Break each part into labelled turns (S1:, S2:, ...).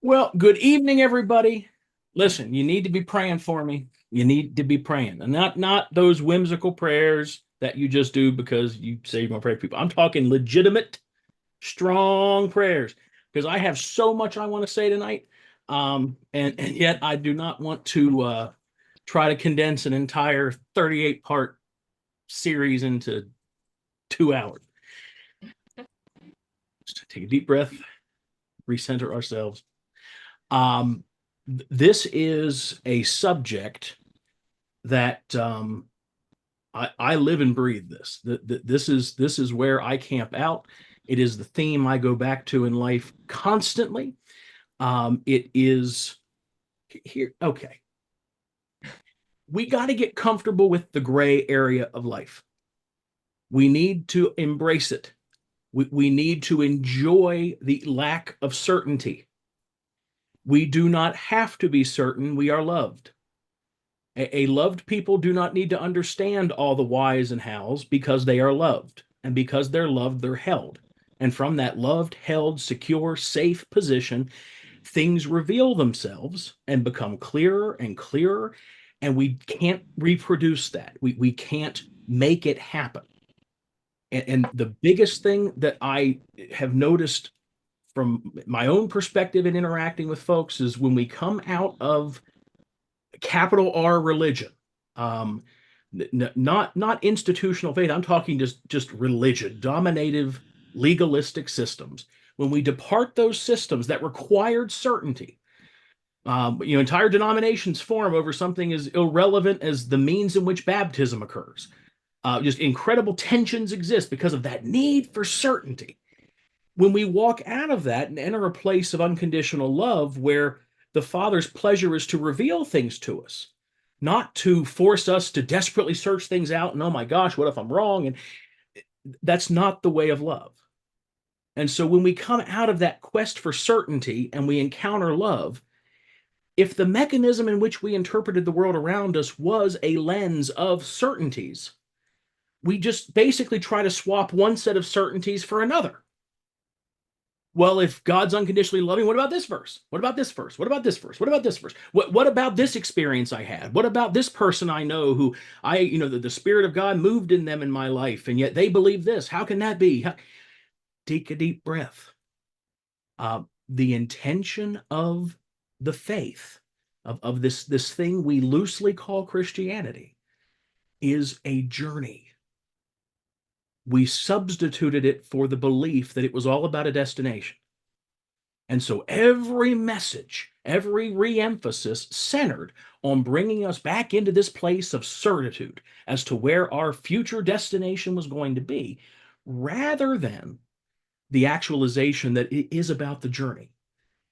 S1: Well, good evening, everybody. Listen, you need to be praying for me. You need to be praying, and not those whimsical prayers that you just do because you say you're going to pray for people. I'm talking legitimate, strong prayers because I have so much I want to say tonight, and yet I do not want to try to condense an entire 38 part series into 2 hours. Just take a deep breath, recenter ourselves. Um, this is a subject that I live and breathe this. This is where I camp out. It is the theme I go back to in life constantly. It is here. Okay, we got to get comfortable with the gray area of life. We need to embrace it. We need to enjoy the lack of certainty. We do not have to be certain we are loved. A loved people do not need to understand all the whys and hows because they are loved. And because they're loved, they're held. And from that loved, held, secure, safe position, things reveal themselves and become clearer and clearer. And we can't reproduce that. We can't make it happen. And the biggest thing that I have noticed from my own perspective in interacting with folks is when we come out of capital R religion. Not institutional faith. I'm talking just religion, dominative, legalistic systems. When we depart those systems that required certainty, entire denominations form over something as irrelevant as the means in which baptism occurs. Just incredible tensions exist because of that need for certainty. When we walk out of that and enter a place of unconditional love where the Father's pleasure is to reveal things to us, not to force us to desperately search things out and, oh my gosh, what if I'm wrong? And that's not the way of love. And so when we come out of that quest for certainty and we encounter love, if the mechanism in which we interpreted the world around us was a lens of certainties, we just basically try to swap one set of certainties for another. Well, if God's unconditionally loving, what about this verse? What about this verse? What about this verse? What about this verse? What about this experience I had? What about this person I know who the Spirit of God moved in them in my life, and yet they believe this? How can that be? Take a deep breath. The intention of the faith, of this thing we loosely call Christianity, is a journey. We substituted it for the belief that it was all about a destination. And so every message, every re-emphasis centered on bringing us back into this place of certitude as to where our future destination was going to be, rather than the actualization that it is about the journey.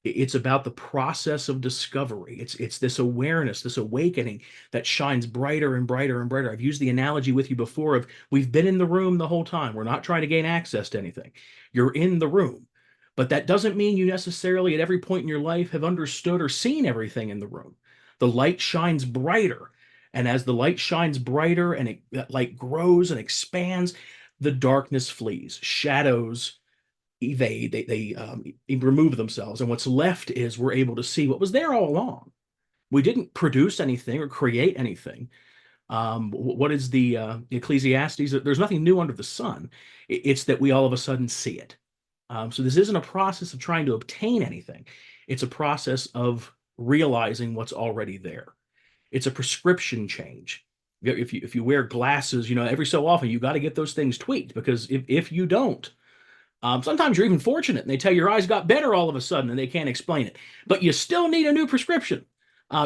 S1: It's about the process of discovery. It's this awareness, this awakening that shines brighter and brighter and brighter. I've used the analogy with you before of we've been in the room the whole time. We're not trying to gain access to anything. You're in the room. But that doesn't mean you necessarily at every point in your life have understood or seen everything in the room. The light shines brighter. And as the light shines brighter and that light grows and expands, the darkness flees. Shadows evade, they remove themselves, and what's left is we're able to see what was there all along. We didn't produce anything or create anything. What is the Ecclesiastes? There's nothing new under the sun. It's that we all of a sudden see it. So this isn't a process of trying to obtain anything. It's a process of realizing what's already there. It's a prescription change. If you wear glasses, every so often you got to get those things tweaked because if you don't, sometimes you're even fortunate and they tell you your eyes got better all of a sudden and they can't explain it. But you still need a new prescription.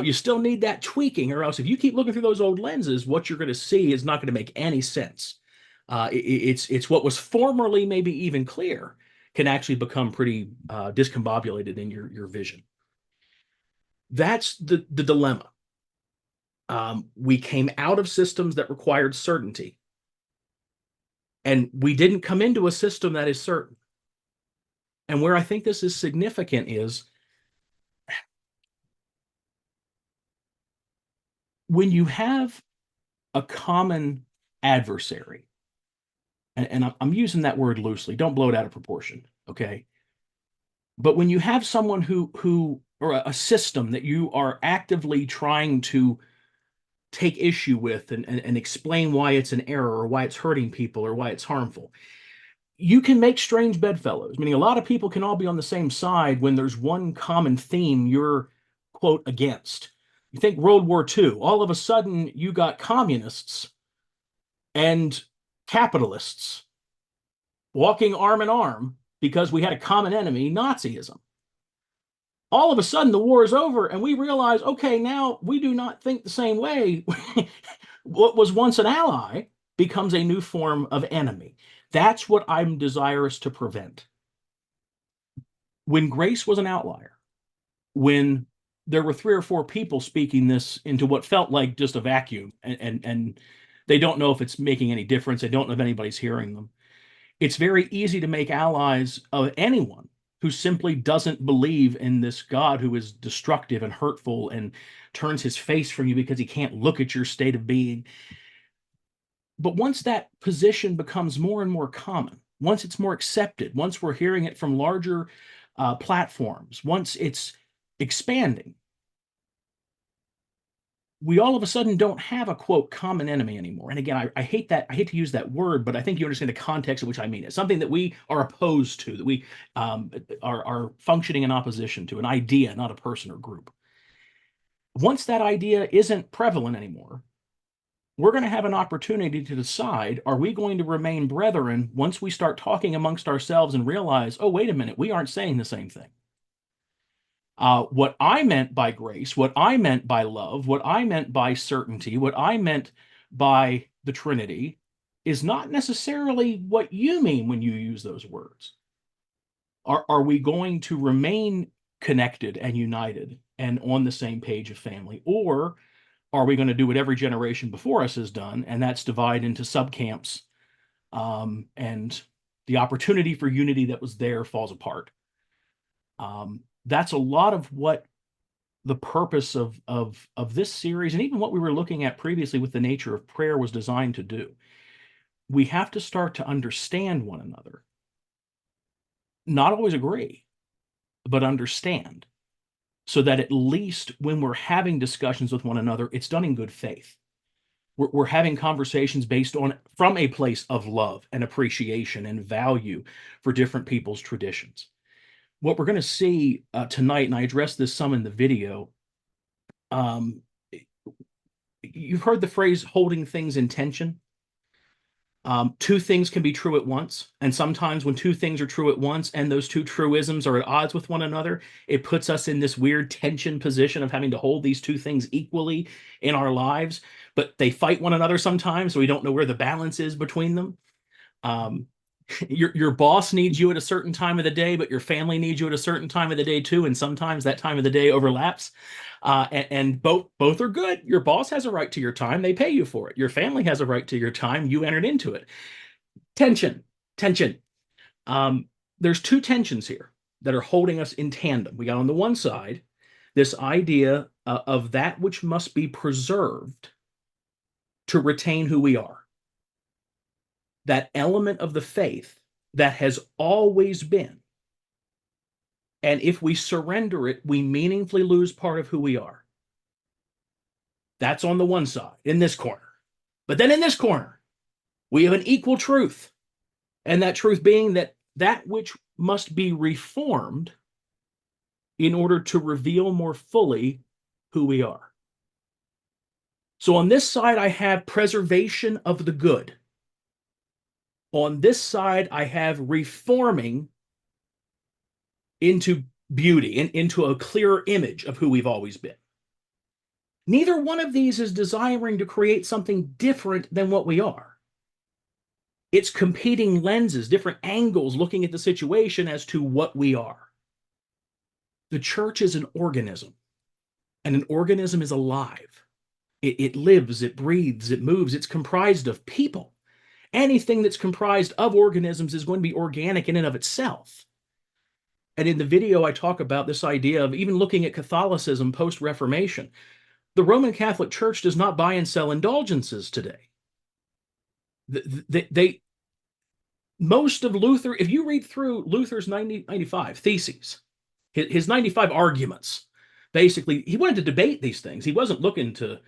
S1: You still need that tweaking, or else if you keep looking through those old lenses, what you're going to see is not going to make any sense. It's what was formerly maybe even clear can actually become pretty discombobulated in your vision. That's the dilemma. We came out of systems that required certainty, and we didn't come into a system that is certain. And where I think this is significant is when you have a common adversary, and I'm using that word loosely, don't blow it out of proportion, okay? But when you have someone who or a system that you are actively trying to take issue with and explain why it's an error or why it's hurting people or why it's harmful, you can make strange bedfellows, meaning a lot of people can all be on the same side when there's one common theme you're, quote, against. You think World War II, all of a sudden you got communists and capitalists walking arm in arm because we had a common enemy, Nazism. All of a sudden the war is over and we realize, okay, now we do not think the same way. What was once an ally becomes a new form of enemy. That's what I'm desirous to prevent. When Grace was an outlier, when there were 3 or 4 people speaking this into what felt like just a vacuum, and they don't know if it's making any difference, they don't know if anybody's hearing them, it's very easy to make allies of anyone who simply doesn't believe in this God who is destructive and hurtful and turns his face from you because he can't look at your state of being. But once that position becomes more and more common, once it's more accepted, once we're hearing it from larger platforms, once it's expanding, we all of a sudden don't have a, quote, common enemy anymore. And again, I hate that. I hate to use that word, but I think you understand the context in which I mean it. Something that we are opposed to, that we are functioning in opposition to, an idea, not a person or group. Once that idea isn't prevalent anymore, we're going to have an opportunity to decide, are we going to remain brethren once we start talking amongst ourselves and realize, oh, wait a minute, we aren't saying the same thing. What I meant by grace, what I meant by love, what I meant by certainty, what I meant by the Trinity is not necessarily what you mean when you use those words. Are we going to remain connected and united and on the same page of family? Or are we going to do what every generation before us has done, and that's divide into subcamps, and the opportunity for unity that was there falls apart? That's a lot of what the purpose of this series, and even what we were looking at previously with the nature of prayer, was designed to do. We have to start to understand one another. Not always agree, but understand, so that at least when we're having discussions with one another, it's done in good faith. We're having conversations based on from a place of love and appreciation and value for different people's traditions. What we're going to see tonight, and I addressed this some in the video, you've heard the phrase holding things in tension. 2 things can be true at once, and sometimes when 2 things are true at once and those 2 truisms are at odds with one another, it puts us in this weird tension position of having to hold these 2 things equally in our lives, but they fight one another sometimes, so we don't know where the balance is between them. Your boss needs you at a certain time of the day, but your family needs you at a certain time of the day too, and sometimes that time of the day overlaps. And both are good. Your boss has a right to your time; they pay you for it. Your family has a right to your time; you entered into it. Tension, tension. There's 2 tensions here that are holding us in tandem. We got on the one side this idea of that which must be preserved to retain who we are. That element of the faith that has always been. And if we surrender it, we meaningfully lose part of who we are. That's on the one side, in this corner. But then in this corner, we have an equal truth. And that truth being that which must be reformed in order to reveal more fully who we are. So on this side, I have preservation of the good. On this side, I have reforming into beauty, into a clearer image of who we've always been. Neither one of these is desiring to create something different than what we are. It's competing lenses, different angles looking at the situation as to what we are. The church is an organism, and an organism is alive. It lives, it breathes, it moves. It's comprised of people. Anything that's comprised of organisms is going to be organic in and of itself. And in the video, I talk about this idea of even looking at Catholicism post-Reformation. The Roman Catholic Church does not buy and sell indulgences today. Most of Luther, if you read through Luther's 95 Theses, his 95 arguments. Basically, he wanted to debate these things. He wasn't looking to,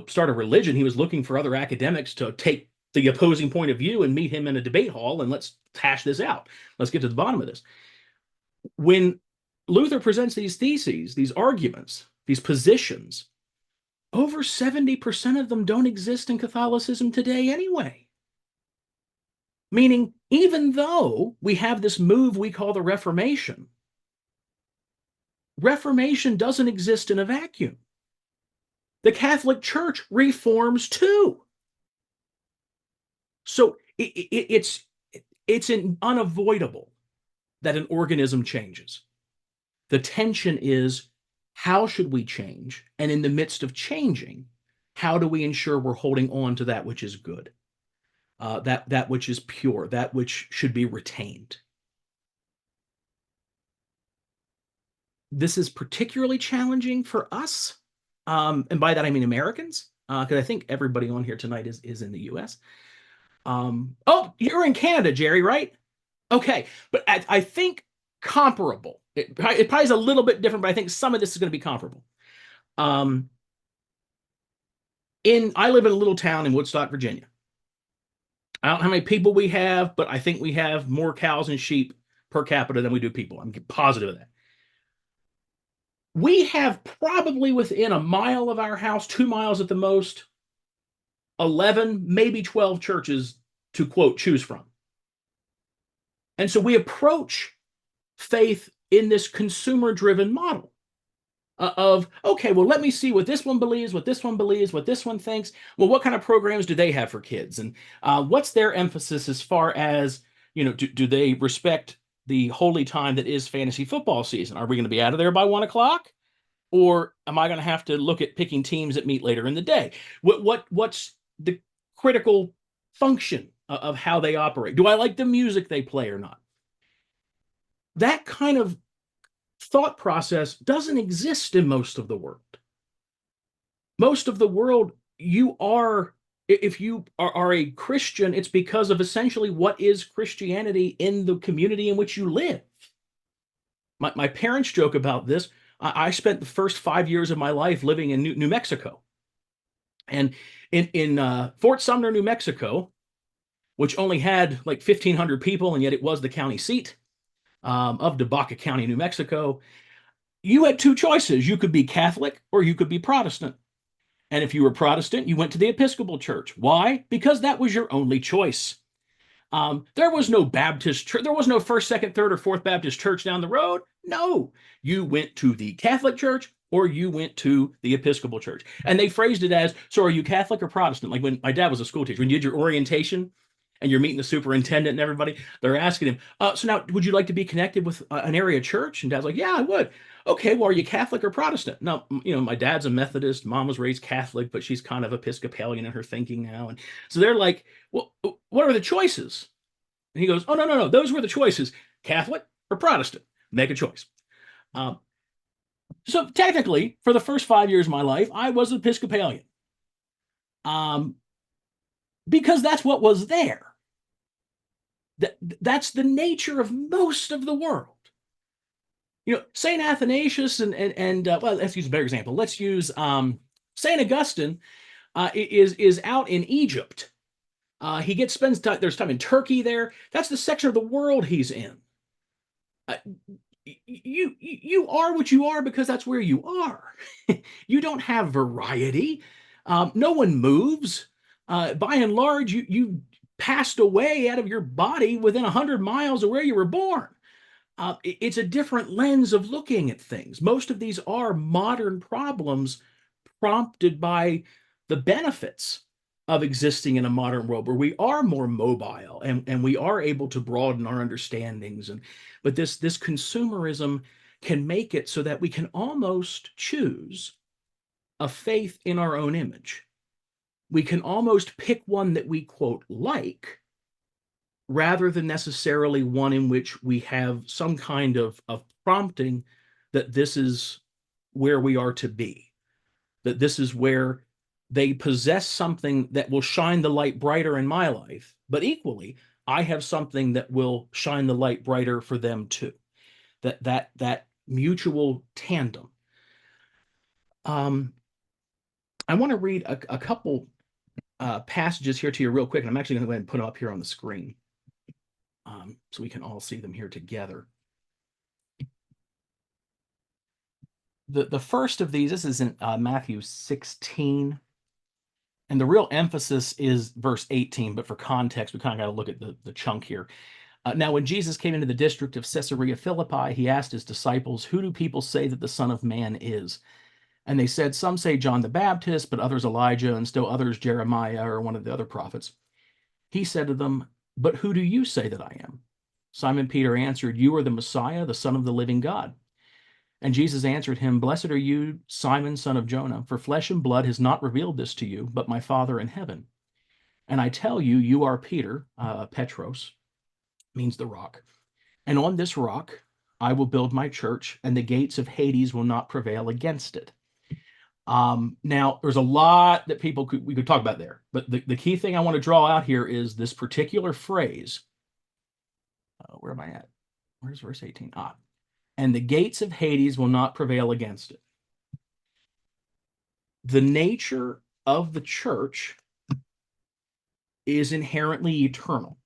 S1: start a religion. He was looking for other academics to take the opposing point of view and meet him in a debate hall and let's hash this out. Let's get to the bottom of this. When Luther presents these theses, these arguments, these positions, over 70% of them don't exist in Catholicism today anyway. Meaning, even though we have this move we call the Reformation, Reformation doesn't exist in a vacuum. The Catholic Church reforms too. So it's unavoidable that an organism changes. The tension is, how should we change? And in the midst of changing, how do we ensure we're holding on to that which is good, that which is pure, that which should be retained? This is particularly challenging for us, and by that I mean Americans, because I think everybody on here tonight is in the U.S. Oh, you're in Canada, Jerry, right? Okay, but I think comparable. It probably is a little bit different, but I think some of this is going to be comparable. I live in a little town in Woodstock, Virginia. I don't know how many people we have, but I think we have more cows and sheep per capita than we do people. I'm positive of that. We have probably within a mile of our house, 2 miles at the most, 11, maybe 12 churches to, quote, choose from. And so we approach faith in this consumer-driven model of, okay, well, let me see what this one believes, what this one believes, what this one thinks. Well, what kind of programs do they have for kids? And what's their emphasis as far as, do they respect the holy time that is fantasy football season? Are we going to be out of there by 1 o'clock? Or am I going to have to look at picking teams that meet later in the day? What's the critical function of how they operate? Do I like the music they play or not? That kind of thought process doesn't exist in most of the world. Most of the world, if you are a Christian, it's because of essentially what is Christianity in the community in which you live. My parents joke about this. I spent the first 5 years of my life living in New Mexico. And in Fort Sumner, New Mexico, which only had like 1,500 people, and yet it was the county seat of Debaca County, New Mexico, you had two choices. You could be Catholic or you could be Protestant. And if you were Protestant, you went to the Episcopal Church. Why? Because that was your only choice. There was no Baptist church. There was no First, Second, Third, or Fourth Baptist Church down the road. No, you went to the Catholic Church or you went to the Episcopal Church. And they phrased it as, so are you Catholic or Protestant? Like when my dad was a school teacher, when you did your orientation and you're meeting the superintendent and everybody, they're asking him, so now would you like to be connected with an area church? And dad's like, yeah, I would. Okay, well, are you Catholic or Protestant? No, my dad's a Methodist. Mom was raised Catholic, but she's kind of Episcopalian in her thinking now. And so they're like, well, what are the choices? And he goes, oh, no. Those were the choices. Catholic or Protestant. Make a choice. So technically, for the first 5 years of my life, I was Episcopalian. Because that's what was there. That's the nature of most of the world. St. Athanasius and well, let's use a better example. Let's use St. Augustine is out in Egypt. He spends time, there's time in Turkey there. That's the section of the world he's in. You are what you are because that's where you are. You don't have variety. No one moves. By and large, you passed away out of your body within 100 miles of where you were born. It's a different lens of looking at things. Most of these are modern problems prompted by the benefits of existing in a modern world where we are more mobile and we are able to broaden our understandings. But this consumerism can make it so that we can almost choose a faith in our own image. We can almost pick one that we, quote, like, rather than necessarily one in which we have some kind of prompting that this is where we are to be, that this is where they possess something that will shine the light brighter in my life, but equally, I have something that will shine the light brighter for them too. That mutual tandem. I want to read a couple passages here to you real quick, and I'm actually going to go ahead and put them up here on the screen so we can all see them here together. The first of these, this is in Matthew 16, and the real emphasis is verse 18, but for context, we kind of got to look at the chunk here. Now, when Jesus came into the district of Caesarea Philippi, he asked his disciples, "Who do people say that the Son of Man is?" And they said, "Some say John the Baptist, but others Elijah, and still others Jeremiah or one of the other prophets." He said to them, "But who do you say that I am?" Simon Peter answered, "You are the Messiah, the Son of the living God." And Jesus answered him, "Blessed are you, Simon, son of Jonah, for flesh and blood has not revealed this to you, but my Father in heaven. And I tell you, you are Peter," Petros means the rock. "And on this rock I will build my church, and the gates of Hades will not prevail against it." Now, there's a lot that we could talk about there, but the key thing I want to draw out here is this particular phrase. Where am I at? Where's verse 18? And the gates of Hades will not prevail against it. The nature of the church is inherently eternal.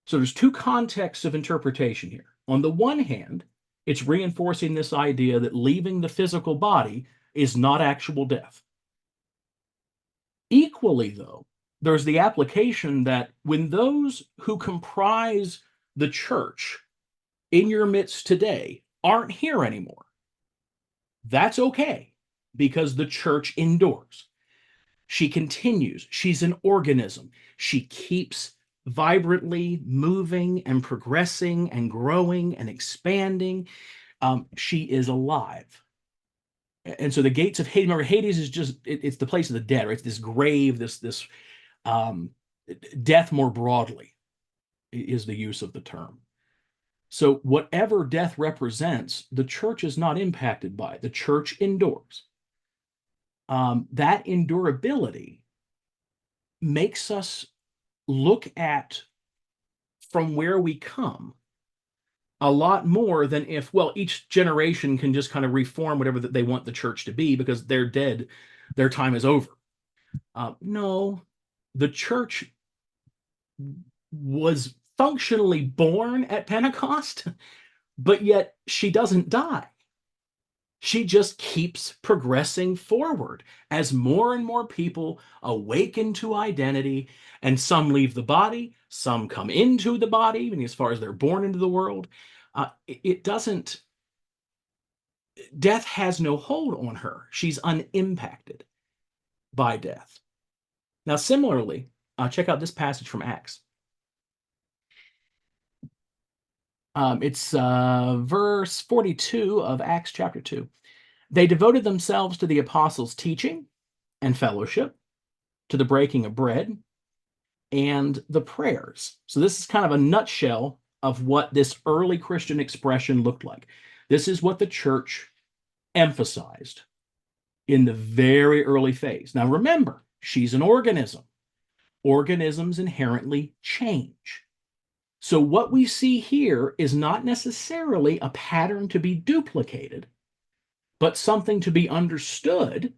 S1: So there's two contexts of interpretation here. On the one hand, it's reinforcing this idea that leaving the physical body is not actual death. Equally, though, there's the application that when those who comprise the church in your midst today aren't here anymore, that's okay, because the church endures. She continues. She's an organism. She keeps vibrantly moving and progressing and growing and expanding. She is alive. And so the gates of Hades, remember, Hades is just, it's the place of the dead, right? It's this grave, this death more broadly is the use of the term. So whatever death represents, the church is not impacted by it. The church endures. That endurability makes us look at from where we come a lot more than if, well, each generation can just kind of reform whatever that they want the church to be because they're dead, their time is over. No, the church was functionally born at Pentecost, but yet she doesn't die. She just keeps progressing forward as more and more people awaken to identity, and some leave the body, some come into the body, I mean, as far as they're born into the world. Death has no hold on her. She's unimpacted by death. Now, similarly, check out this passage from Acts. It's verse 42 of Acts chapter 2. "They devoted themselves to the apostles' teaching and fellowship, to the breaking of bread, and the prayers." So this is kind of a nutshell of what this early Christian expression looked like. This is what the church emphasized in the very early phase. Now remember, she's an organism. Organisms inherently change. So what we see here is not necessarily a pattern to be duplicated, but something to be understood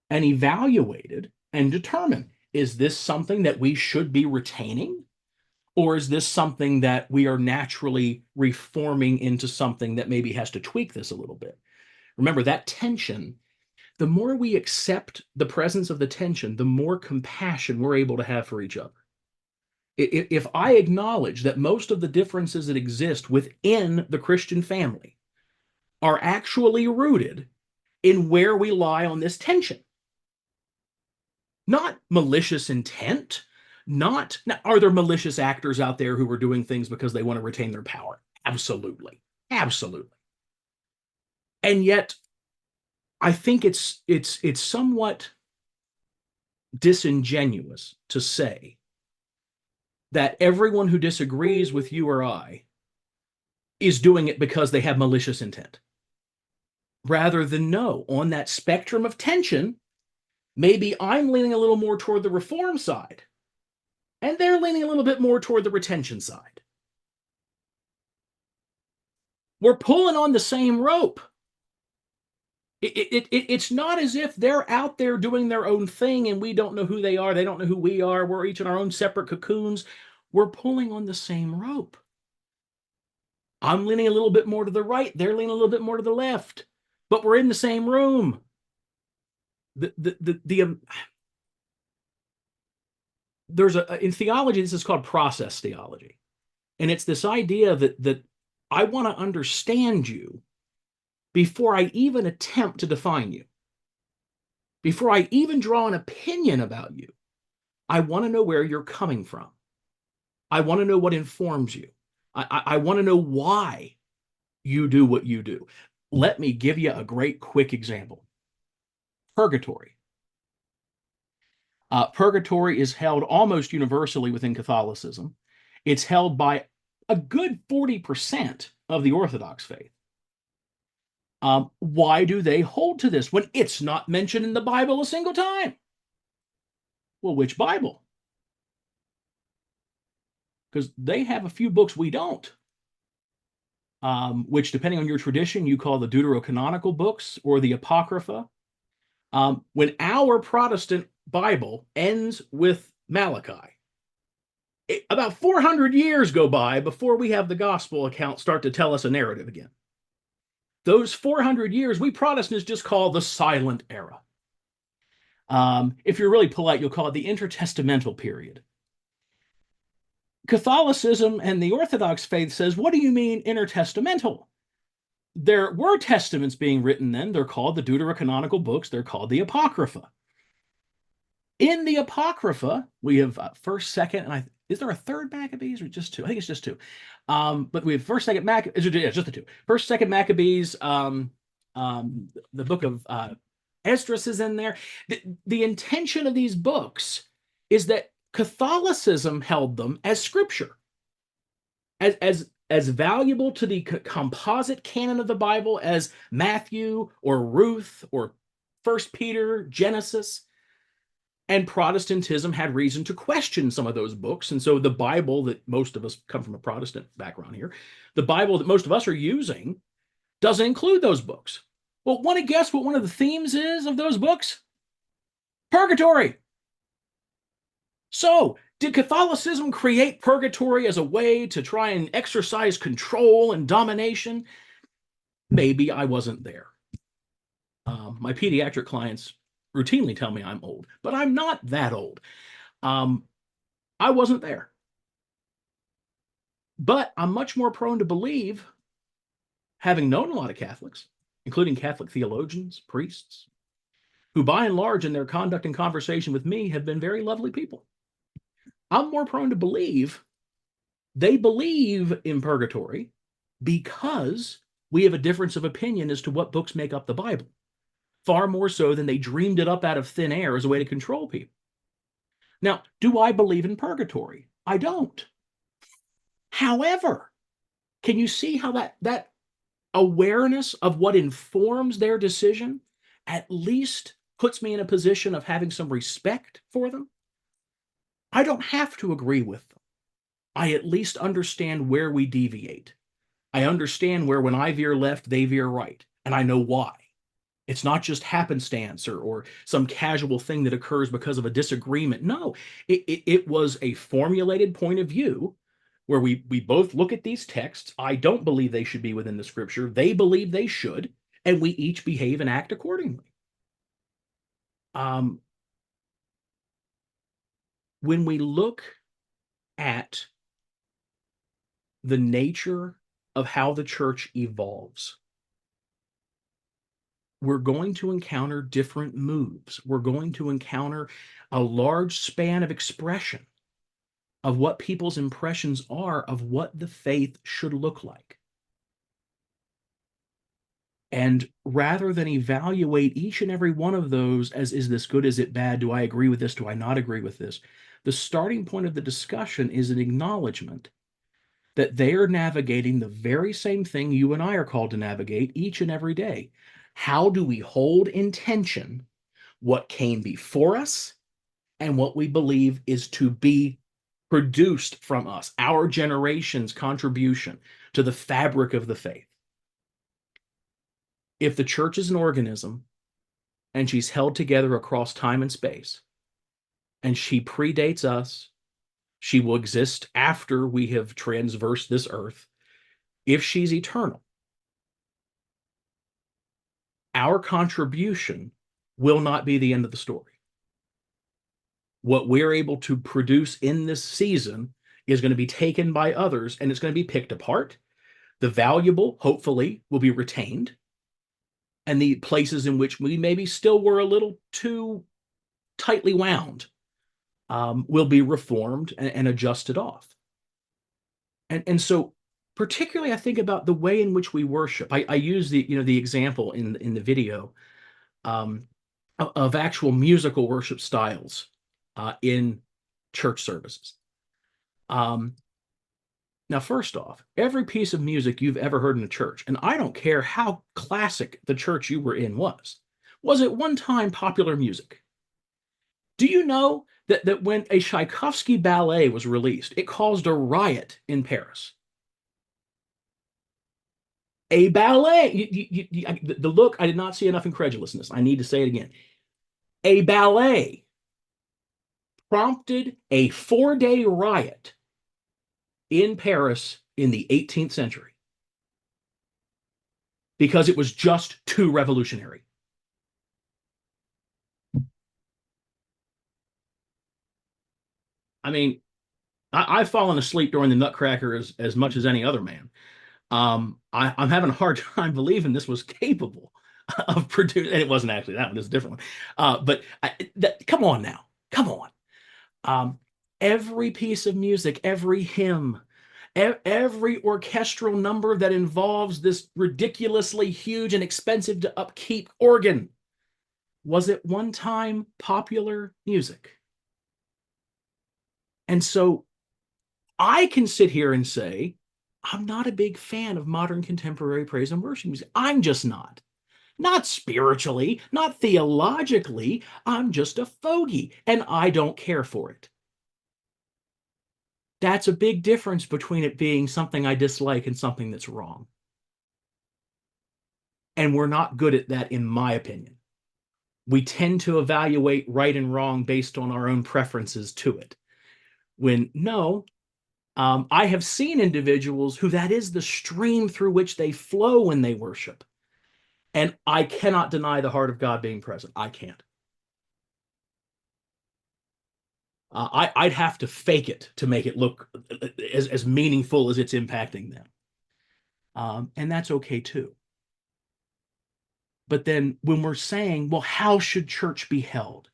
S1: and evaluated and determined. Is this something that we should be retaining? Or is this something that we are naturally reforming into something that maybe has to tweak this a little bit? Remember, that tension, the more we accept the presence of the tension, the more compassion we're able to have for each other. If I acknowledge that most of the differences that exist within the Christian family are actually rooted in where we lie on this tension, not malicious intent, not are there malicious actors out there who are doing things because they want to retain their power? Absolutely. Absolutely. And yet, I think it's somewhat disingenuous to say that everyone who disagrees with you or I is doing it because they have malicious intent. Rather than no, on that spectrum of tension, maybe I'm leaning a little more toward the reform side, and they're leaning a little bit more toward the retention side. We're pulling on the same rope. It's not as if they're out there doing their own thing and we don't know who they are. They don't know who we are. We're each in our own separate cocoons. We're pulling on the same rope. I'm leaning a little bit more to the right. They're leaning a little bit more to the left, but we're in the same room. There's in theology, this is called process theology. And it's this idea that I want to understand you before I even attempt to define you. Before I even draw an opinion about you, I want to know where you're coming from. I want to know what informs you. I want to know why you do what you do. Let me give you a great quick example. Purgatory. Purgatory is held almost universally within Catholicism. It's held by a good 40% of the Orthodox faith. Why do they hold to this when it's not mentioned in the Bible a single time? Well, which Bible? Because they have a few books we don't, which, depending on your tradition, you call the Deuterocanonical books or the Apocrypha. When our Protestant Bible ends with Malachi, about 400 years go by before we have the gospel account start to tell us a narrative again. Those 400 years, we Protestants just call the silent era. If you're really polite, you'll call it the intertestamental period. Catholicism and the Orthodox faith says, what do you mean intertestamental? There were testaments being written then. They're called the Deuterocanonical books. They're called the Apocrypha. In the Apocrypha, we have first, second, and is there a third Maccabees or just two? I think it's just two. But we have first, second Maccabees, just the two. First, second Maccabees, the book of Esdras is in there. The intention of these books is that Catholicism held them as scripture, as valuable to the composite canon of the Bible as Matthew or Ruth or First Peter, Genesis. And Protestantism had reason to question some of those books. And so the Bible that most of us come from a Protestant background here, the Bible that most of us are using doesn't include those books. Well, want to guess what one of the themes is of those books? Purgatory. So, did Catholicism create purgatory as a way to try and exercise control and domination? Maybe. I wasn't there. My pediatric clients routinely tell me I'm old, but I'm not that old. I wasn't there. But I'm much more prone to believe, having known a lot of Catholics, including Catholic theologians, priests, who by and large in their conduct and conversation with me have been very lovely people. I'm more prone to believe they believe in purgatory because we have a difference of opinion as to what books make up the Bible, far more so than they dreamed it up out of thin air as a way to control people. Now, do I believe in purgatory? I don't. However, can you see how that awareness of what informs their decision at least puts me in a position of having some respect for them? I don't have to agree with them. I at least understand where we deviate. I understand where when I veer left, they veer right, and I know why. It's not just happenstance or some casual thing that occurs because of a disagreement. No, it was a formulated point of view where we both look at these texts. I don't believe they should be within the scripture. They believe they should, and we each behave and act accordingly. When we look at the nature of how the church evolves, we're going to encounter different moves. We're going to encounter a large span of expression of what people's impressions are of what the faith should look like. And rather than evaluate each and every one of those as, is this good? Is it bad? Do I agree with this? Do I not agree with this? The starting point of the discussion is an acknowledgement that they are navigating the very same thing you and I are called to navigate each and every day. How do we hold in tension what came before us and what we believe is to be produced from us, our generation's contribution to the fabric of the faith? If the church is an organism and she's held together across time and space, and she predates us, she will exist after we have transversed this earth. If she's eternal, our contribution will not be the end of the story. What we're able to produce in this season is going to be taken by others, and it's going to be picked apart. The valuable, hopefully, will be retained, and the places in which we maybe still were a little too tightly wound will be reformed and adjusted off. And so, particularly, I think about the way in which we worship. I use the example in the video um, of actual musical worship styles in church services. Now, first off, every piece of music you've ever heard in a church, and I don't care how classic the church you were in was at one time popular music. Do you know that when a Tchaikovsky ballet was released, it caused a riot in Paris? A ballet, the look, I did not see enough incredulousness. I need to say it again. A ballet prompted a 4-day riot in Paris in the 18th century because it was just too revolutionary. I mean, I've fallen asleep during the Nutcracker as much as any other man. I'm having a hard time believing this was capable of producing, and it wasn't actually that one, it's a different one. Come on now, come on. Um, every piece of music, every hymn, every orchestral number that involves this ridiculously huge and expensive to upkeep organ was at one time popular music. And so I can sit here and say, I'm not a big fan of modern contemporary praise and worship music. I'm just not. Not spiritually, not theologically. I'm just a fogey, and I don't care for it. That's a big difference between it being something I dislike and something that's wrong. And we're not good at that, in my opinion. We tend to evaluate right and wrong based on our own preferences to it. When no, I have seen individuals who that is the stream through which they flow when they worship. And I cannot deny the heart of God being present. I can't. I'd have to fake it to make it look as meaningful as it's impacting them. And that's okay too. But then when we're saying, well, how should church be held?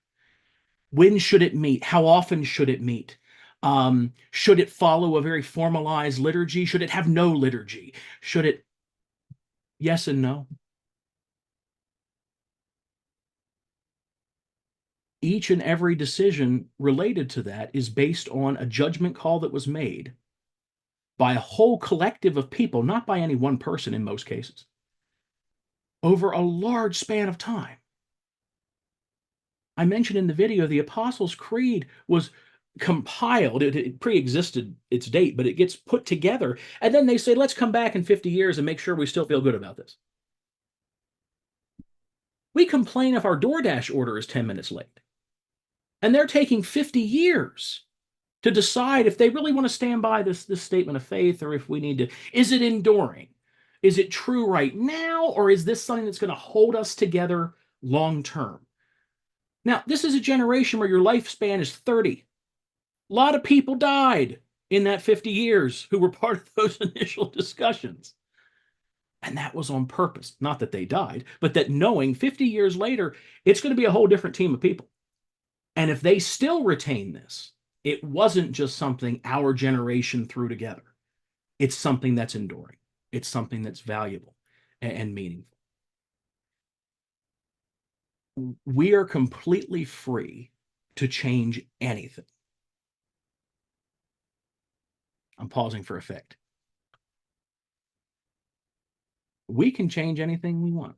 S1: When should it meet? How often should it meet? Should it follow a very formalized liturgy? Should it have no liturgy? Should it? Yes and no. Each and every decision related to that is based on a judgment call that was made by a whole collective of people, not by any one person in most cases, over a large span of time. I mentioned in the video the Apostles' Creed was compiled. It pre-existed its date, but it gets put together. And then they say, let's come back in 50 years and make sure we still feel good about this. We complain if our DoorDash order is 10 minutes late. And they're taking 50 years to decide if they really want to stand by this statement of faith, or if we need to. Is it enduring? Is it true right now? Or is this something that's going to hold us together long term? Now, this is a generation where your lifespan is 30. A lot of people died in that 50 years who were part of those initial discussions. And that was on purpose. Not that they died, but that knowing 50 years later, it's going to be a whole different team of people. And if they still retain this, it wasn't just something our generation threw together. It's something that's enduring. It's something that's valuable and meaningful. We are completely free to change anything. I'm pausing for effect. We can change anything we want.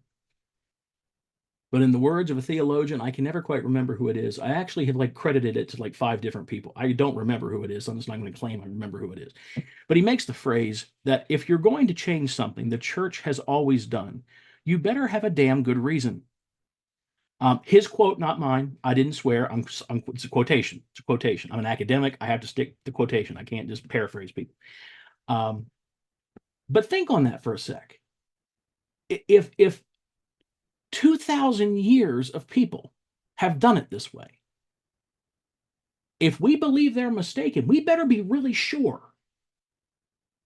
S1: But in the words of a theologian, I can never quite remember who it is. I actually have credited it to 5 different people. I don't remember who it is. So I'm just not going to claim I remember who it is. But he makes the phrase that if you're going to change something the church has always done, you better have a damn good reason. His quote, not mine. I didn't swear. It's a quotation. It's a quotation. I'm an academic. I have to stick to quotation. I can't just paraphrase people. But think on that for a sec. If 2,000 years of people have done it this way, if we believe they're mistaken, we better be really sure,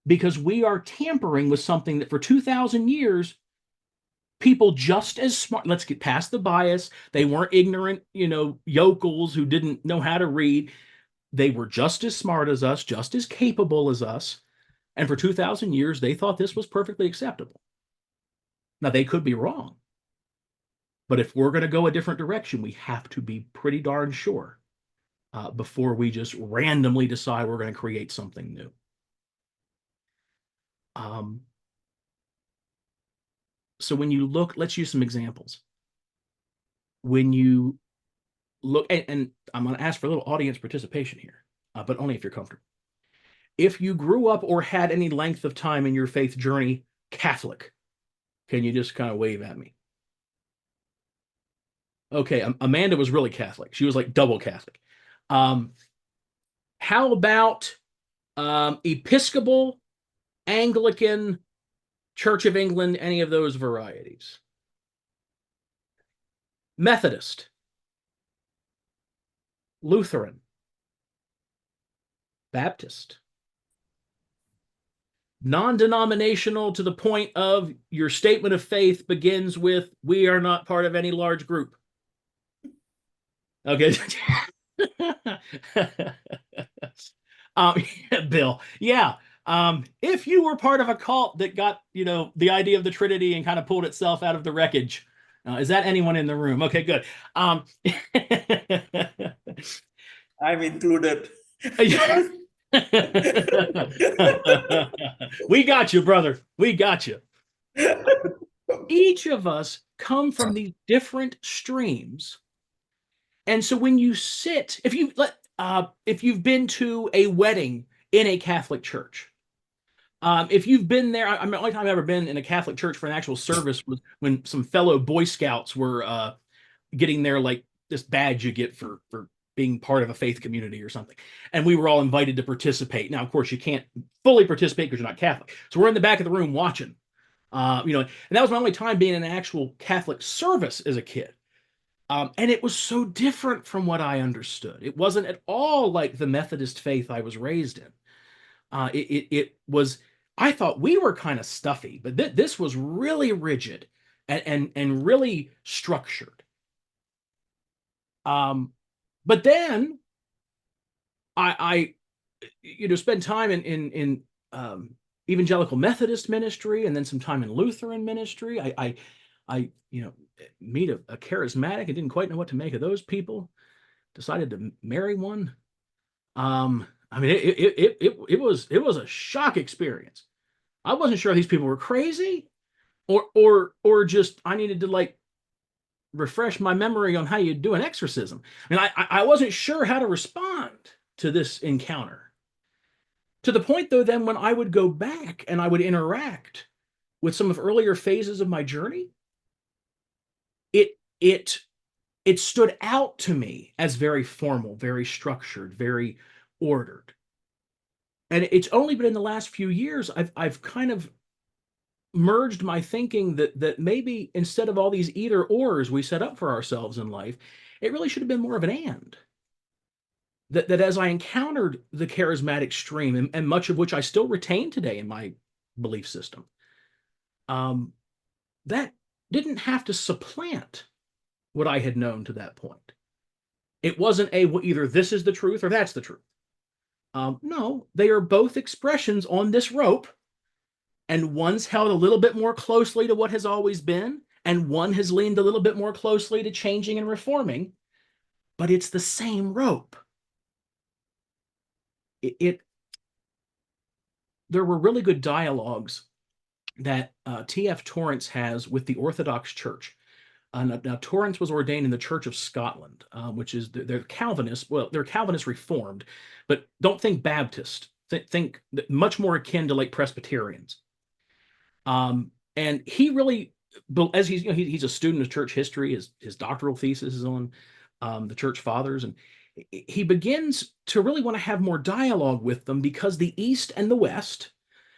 S1: because we are tampering with something that for 2,000 years, people just as smart, let's get past the bias. They weren't ignorant, yokels who didn't know how to read. They were just as smart as us, just as capable as us. And for 2,000 years, they thought this was perfectly acceptable. Now, they could be wrong. But if we're going to go a different direction, we have to be pretty darn sure before we just randomly decide we're going to create something new. So when you look, let's use some examples. When you look, and I'm going to ask for a little audience participation here, but only if you're comfortable. If you grew up or had any length of time in your faith journey Catholic, can you just kind of wave at me? Okay, Amanda was really Catholic. She was like double Catholic. How about Episcopal, Anglican, Church of England, any of those varieties? Methodist, Lutheran, Baptist, non-denominational to the point of your statement of faith begins with, we are not part of any large group. Okay. Bill, yeah. If you were part of a cult that got, the idea of the Trinity and kind of pulled itself out of the wreckage, is that anyone in the room? Okay, good.
S2: I'm included.
S1: We got you, brother. We got you. Each of us come from these different streams. And so when you sit, if you've been to a wedding in a Catholic church, if you've been there, I mean, the only time I've ever been in a Catholic church for an actual service was when some fellow Boy Scouts were getting their, like, this badge you get for being part of a faith community or something. And we were all invited to participate. Now, of course, you can't fully participate because you're not Catholic. So we're in the back of the room watching, and that was my only time being in an actual Catholic service as a kid. And it was so different from what I understood. It wasn't at all like the Methodist faith I was raised in. It was, I thought we were kind of stuffy, but this was really rigid and really structured. But then I spend time in evangelical Methodist ministry, and then some time in Lutheran ministry. I meet a charismatic. I didn't quite know what to make of those people. Decided to marry one. I mean, it was a shock experience. I wasn't sure if these people were crazy, or just I needed to, like, refresh my memory on how you do an exorcism. I mean, I wasn't sure how to respond to this encounter. To the point, though, then when I would go back and I would interact with some of earlier phases of my journey, it stood out to me as very formal, very structured, very ordered. And it's only been in the last few years I've kind of merged my thinking that maybe instead of all these either ors we set up for ourselves in life, it really should have been more of an and. That as I encountered the charismatic stream, and much of which I still retain today in my belief system, that didn't have to supplant what I had known to that point. It wasn't well, either this is the truth or that's the truth. No, they are both expressions on this rope, and one's held a little bit more closely to what has always been, and one has leaned a little bit more closely to changing and reforming, but it's the same rope. There were really good dialogues that T.F. Torrance has with the Orthodox Church. Now, Torrance was ordained in the Church of Scotland, which is, they're Calvinist. Well, they're Calvinist Reformed, but don't think Baptist. Think much more akin to, like, Presbyterians. And he really but as he's a student of church history, his doctoral thesis is on the church fathers, and he begins to really want to have more dialogue with them because the East and the West,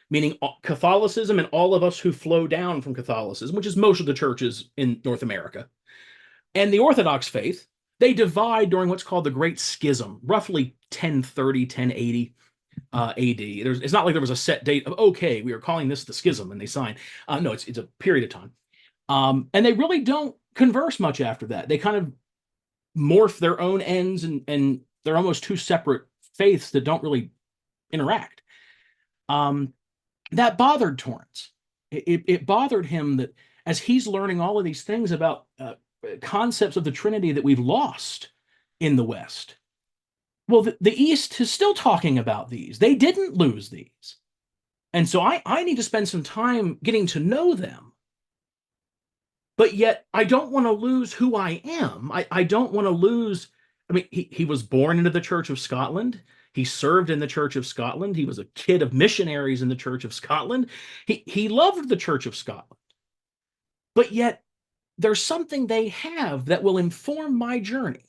S1: meaning Catholicism and all of us who flow down from Catholicism, which is most of the churches in North America, and the Orthodox faith, they divide during what's called the Great Schism, roughly 1030, 1080 AD. It's not like there was a set date of, okay, we are calling this the schism, and they sign. No, it's a period of time. And they really don't converse much after that. They kind of morph their own ends, and they're almost two separate faiths that don't really interact. That bothered Torrance. It bothered him that as he's learning all of these things about concepts of the Trinity that we've lost in the West, well, the East is still talking about these. They didn't lose these. And so I need to spend some time getting to know them. But yet I don't want to lose who I am. I don't want to lose. I mean, he was born into the Church of Scotland. He served in the Church of Scotland. He was a kid of missionaries in the Church of Scotland. He loved the Church of Scotland. But yet there's something they have that will inform my journey.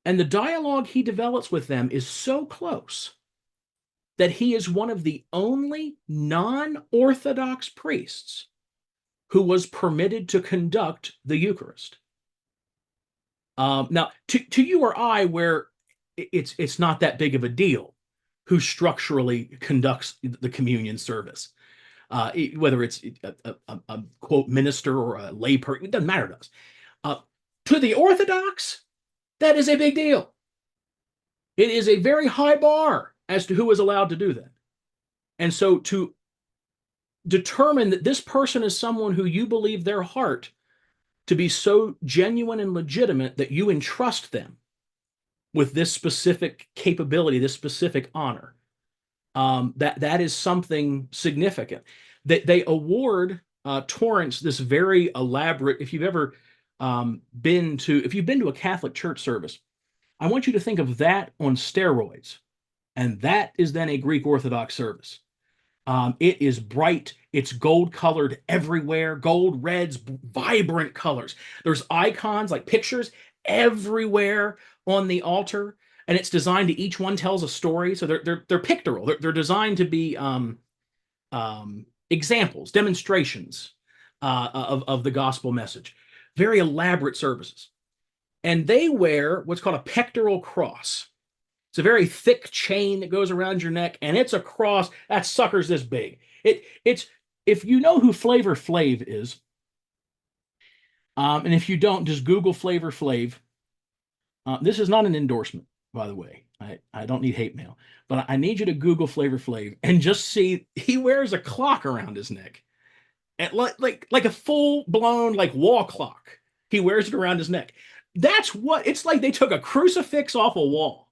S1: And the dialogue he develops with them is so close that he is one of the only non-Orthodox priests who was permitted to conduct the Eucharist. Now, to you or I, where it's not that big of a deal who structurally conducts the communion service, whether it's a quote minister or a lay person, it doesn't matter to us. To the Orthodox, that is a big deal. It is a very high bar as to who is allowed to do that. And so to determine that this person is someone who you believe their heart to be so genuine and legitimate that you entrust them with this specific capability, this specific honor, that is something significant. They award Torrance this very elaborate. If you've ever been to a Catholic church service, I want you to think of that on steroids, and that is then a Greek Orthodox service. It is bright. It's gold colored everywhere, gold, reds, vibrant colors. There's icons like pictures everywhere on the altar, and it's designed to each one tells a story. So they're pictorial. They're designed to be examples, demonstrations of the gospel message. Very elaborate services, and they wear what's called a pectoral cross. It's a very thick chain that goes around your neck, and it's a cross. That sucker's this big. It's if you know who Flavor Flav is, and if you don't, just Google Flavor Flav. This is not an endorsement, by the way. I don't need hate mail, but I need you to Google Flavor Flav and just see he wears a clock around his neck, and like a full blown like wall clock. He wears it around his neck. That's what it's like. They took a crucifix off a wall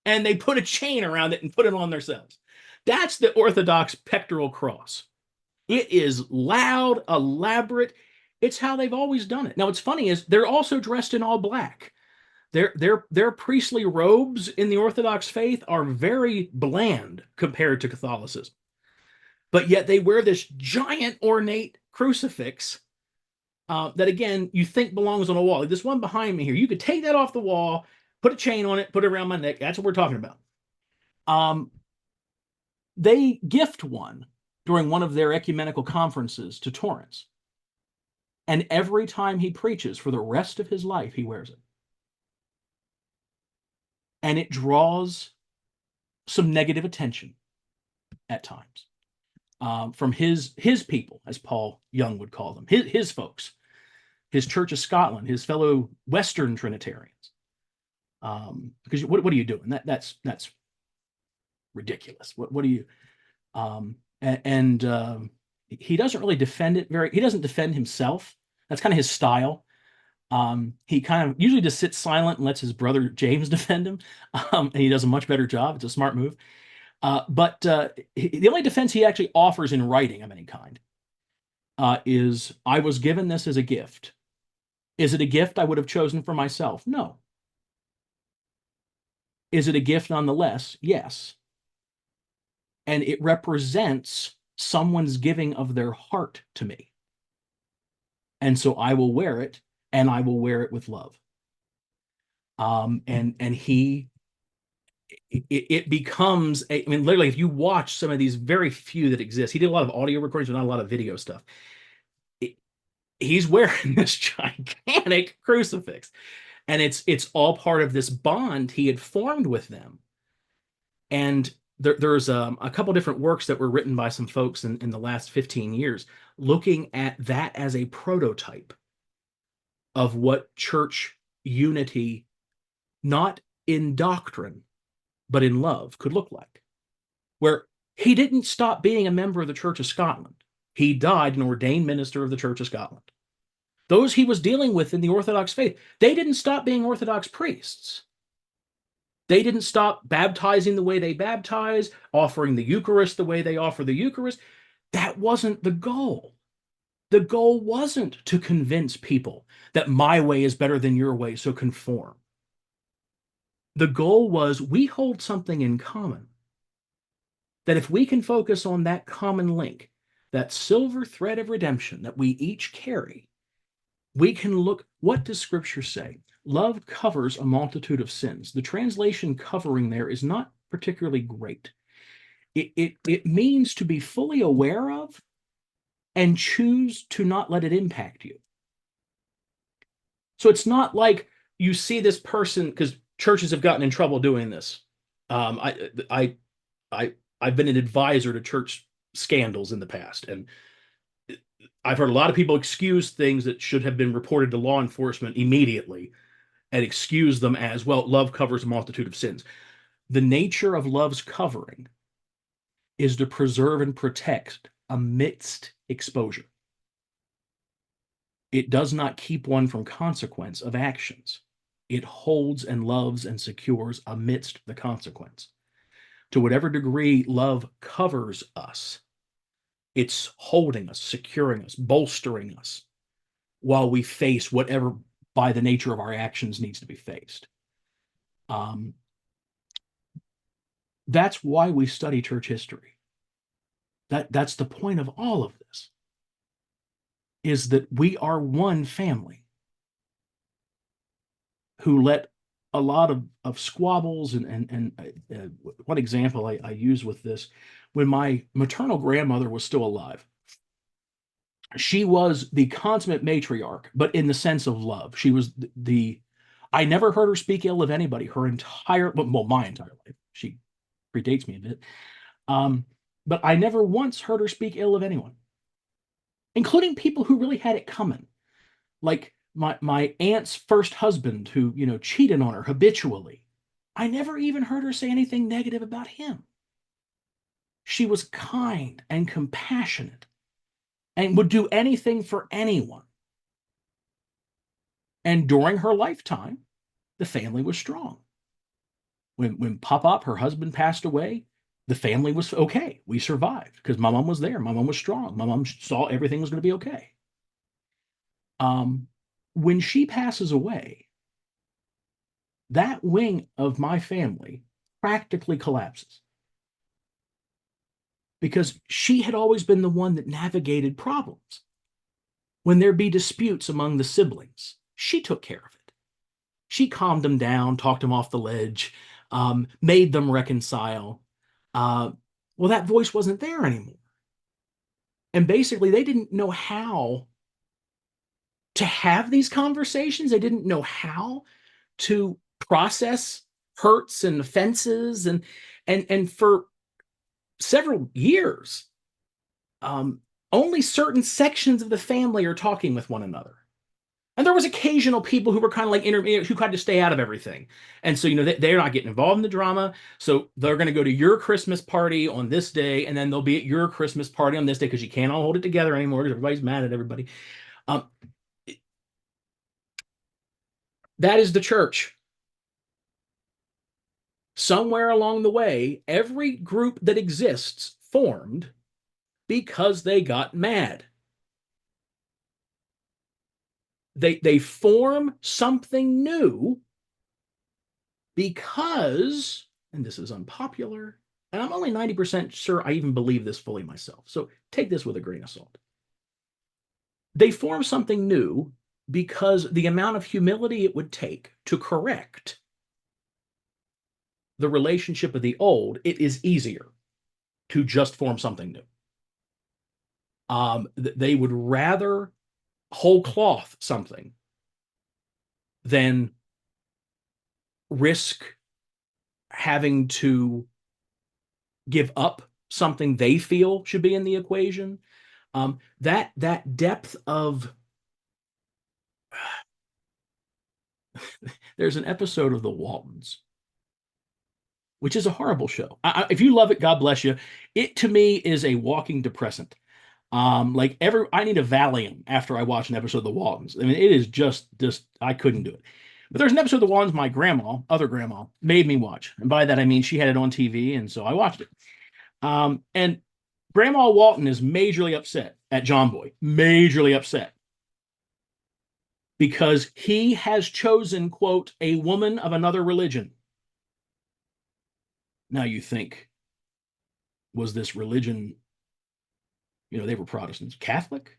S1: and they put a chain around it and put it on themselves. That's the Orthodox pectoral cross. It is loud, elaborate. It's how they've always done it. Now, what's funny is they're also dressed in all black. Their priestly robes in the Orthodox faith are very bland compared to Catholicism. But yet they wear this giant ornate crucifix that, again, you think belongs on a wall. Like this one behind me here, you could take that off the wall, put a chain on it, put it around my neck. That's what we're talking about. They gift one during one of their ecumenical conferences to Torrance. And every time he preaches for the rest of his life, he wears it. And it draws some negative attention at times from his people, as Paul Young would call them, his folks, his Church of Scotland, his fellow Western Trinitarians. Because what are you doing? That's ridiculous. What are you? He doesn't really defend it he doesn't defend himself. That's kind of his style. He kind of usually just sits silent and lets his brother James defend him. And he does a much better job. It's a smart move. But the only defense he actually offers in writing of any kind is, I was given this as a gift. Is it a gift I would have chosen for myself? No. Is it a gift nonetheless? Yes. And it represents someone's giving of their heart to me. And so I will wear it, and I will wear it with love. And it becomes I mean, literally, if you watch some of these very few that exist, he did a lot of audio recordings, but not a lot of video stuff. He's wearing this gigantic crucifix, and it's all part of this bond he had formed with them. And there's a couple different works that were written by some folks in the last 15 years looking at that as a prototype of what church unity, not in doctrine, but in love, could look like. Where he didn't stop being a member of the Church of Scotland. He died an ordained minister of the Church of Scotland. Those he was dealing with in the Orthodox faith, they didn't stop being Orthodox priests. They didn't stop baptizing the way they baptize, offering the Eucharist the way they offer the Eucharist. That wasn't the goal. The goal wasn't to convince people that my way is better than your way, so conform. The goal was we hold something in common. That if we can focus on that common link, that silver thread of redemption that we each carry, we can look, what does Scripture say? Love covers a multitude of sins. The translation covering there is not particularly great. It means to be fully aware of and choose to not let it impact you. So it's not like you see this person, because churches have gotten in trouble doing this. I've been an advisor to church scandals in the past, and I've heard a lot of people excuse things that should have been reported to law enforcement immediately and excuse them as, well, love covers a multitude of sins. The nature of love's covering is to preserve and protect amidst exposure. It does not keep one from consequence of actions. It holds and loves and secures amidst the consequence. To whatever degree love covers us, it's holding us, securing us, bolstering us while we face whatever, by the nature of our actions, needs to be faced. That's why we study church history. That's the point of all of this, is that we are one family who let a lot of squabbles and one example I use with this, when my maternal grandmother was still alive, she was the consummate matriarch, but in the sense of love. She was I never heard her speak ill of anybody her entire, well, my entire life. She predates me a bit. But I never once heard her speak ill of anyone, including people who really had it coming. Like my aunt's first husband, who, cheated on her habitually. I never even heard her say anything negative about him. She was kind and compassionate and would do anything for anyone. And during her lifetime, the family was strong. When Pop, her husband, passed away, the family was okay. We survived because my mom was there. My mom was strong. My mom saw everything was going to be okay. When she passes away, that wing of my family practically collapses, because she had always been the one that navigated problems. When there be disputes among the siblings, she took care of it. She calmed them down, talked them off the ledge, made them reconcile. Well, that voice wasn't there anymore. And basically, they didn't know how to have these conversations. They didn't know how to process hurts and offenses. And for several years, only certain sections of the family are talking with one another. And there was occasional people who were kind of like who tried to stay out of everything. And so, they're not getting involved in the drama. So they're going to go to your Christmas party on this day, and then they'll be at your Christmas party on this day, because you can't all hold it together anymore because everybody's mad at everybody. That is the church. Somewhere along the way, every group that exists formed because they got mad. They form something new because, and this is unpopular, and I'm only 90% sure I even believe this fully myself, so take this with a grain of salt. They form something new because the amount of humility it would take to correct the relationship of the old, it is easier to just form something new. They would rather whole cloth something than risk having to give up something they feel should be in the equation. That depth of there's an episode of The Waltons, which is a horrible show. If you love it, God bless you. It to me is a walking depressant. I need a Valium after I watch an episode of The Waltons. I mean, it is just I couldn't do it. But there's an episode of The Waltons my other grandma, made me watch, and by that I mean she had it on TV, and so I watched it. And Grandma Walton is majorly upset at John Boy, majorly upset because he has chosen, quote, a woman of another religion. Now you think, was this religion, they were Protestants, Catholic?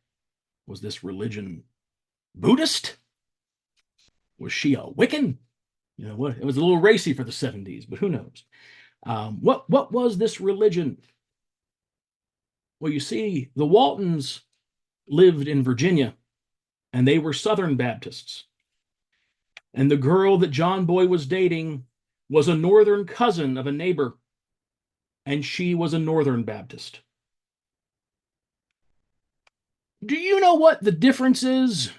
S1: Was this religion Buddhist? Was she a Wiccan? What? It was a little racy for the 70s, but who knows? What was this religion? Well, you see, the Waltons lived in Virginia, and they were Southern Baptists. And the girl that John Boy was dating was a northern cousin of a neighbor, and she was a Northern Baptist. Do you know what the difference is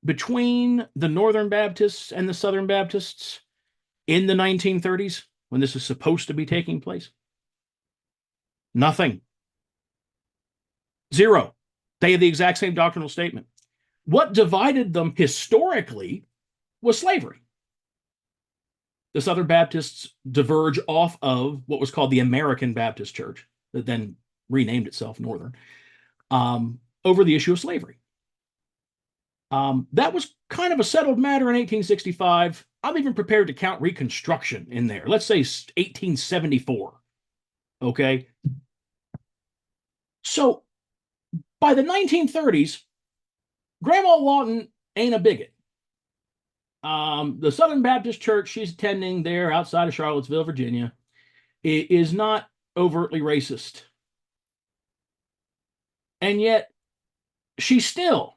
S1: between the Northern Baptists and the Southern Baptists in the 1930s when this is supposed to be taking place? Nothing. Zero. They had the exact same doctrinal statement. What divided them historically was slavery. The Southern Baptists diverge off of what was called the American Baptist Church, that then renamed itself Northern, over the issue of slavery. That was kind of a settled matter in 1865. I'm even prepared to count Reconstruction in there. Let's say 1874. Okay. So by the 1930s, Grandma Walton ain't a bigot. The Southern Baptist Church she's attending there outside of Charlottesville, Virginia, is not overtly racist. And yet, she still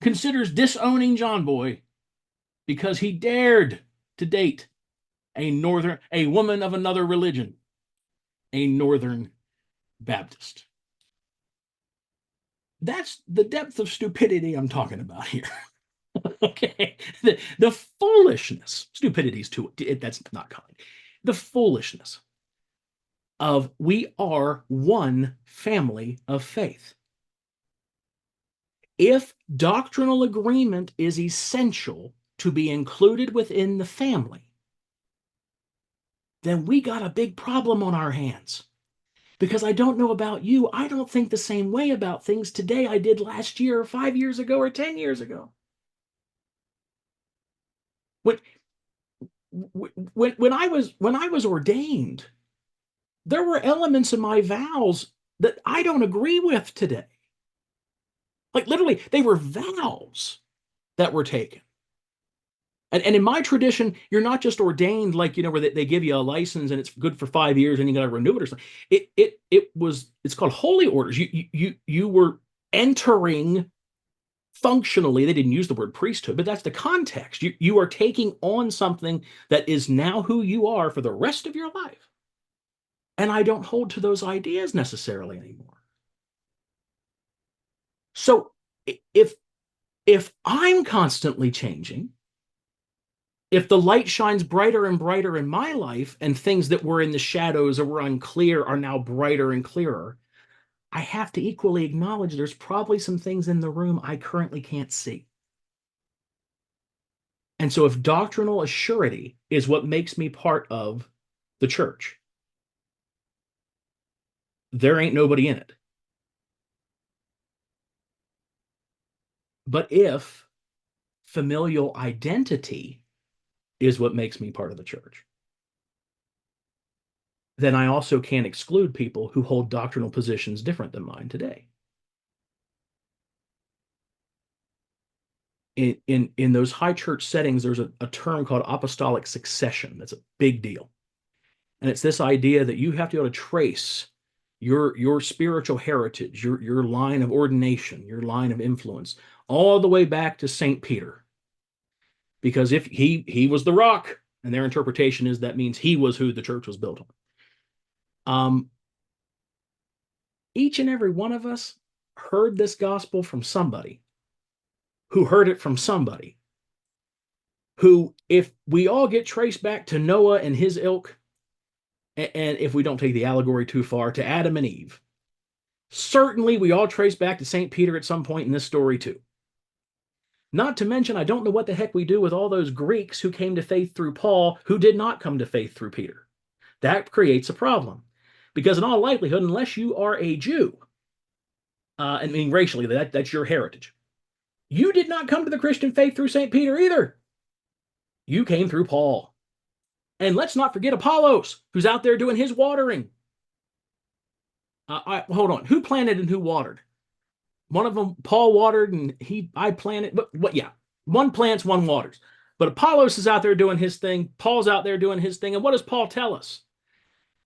S1: considers disowning John Boy because he dared to date a woman of another religion, a Northern Baptist. That's the depth of stupidity I'm talking about here. Okay, the foolishness, stupidity's too. That's not kind. The foolishness of we are one family of faith. If doctrinal agreement is essential to be included within the family, then we got a big problem on our hands. Because I don't know about you, I don't think the same way about things today I did last year, or 5 years ago, or 10 years ago. When when I was ordained, there were elements in my vows that I don't agree with today. Like literally, they were vows that were taken. And in my tradition, you're not just ordained like, where they give you a license and it's good for 5 years and you got to renew it or something. It's called holy orders. You were entering functionally, they didn't use the word priesthood, but that's the context. You are taking on something that is now who you are for the rest of your life. And I don't hold to those ideas necessarily anymore. So if I'm constantly changing, if the light shines brighter and brighter in my life and things that were in the shadows or were unclear are now brighter and clearer, I have to equally acknowledge there's probably some things in the room I currently can't see. And so if doctrinal assurity is what makes me part of the church, there ain't nobody in it. But if familial identity is what makes me part of the church, then I also can't exclude people who hold doctrinal positions different than mine today. In those high church settings, there's a term called apostolic succession. That's a big deal. And it's this idea that you have to be able to trace your spiritual heritage, your line of ordination, your line of influence, all the way back to St. Peter. Because if he was the rock, and their interpretation is that means he was who the church was built on. Each and every one of us heard this gospel from somebody who heard it from somebody who, if we all get traced back to Noah and his ilk, and if we don't take the allegory too far, to Adam and Eve, certainly we all trace back to St. Peter at some point in this story too. Not to mention, I don't know what the heck we do with all those Greeks who came to faith through Paul who did not come to faith through Peter. That creates a problem. Because in all likelihood, unless you are a Jew, I mean racially, that's your heritage, you did not come to the Christian faith through St. Peter either. You came through Paul. And let's not forget Apollos, who's out there doing his watering. Hold on. Who planted and who watered? One of them, Paul watered, and I planted. But yeah, one plants, one waters. But Apollos is out there doing his thing. Paul's out there doing his thing. And what does Paul tell us?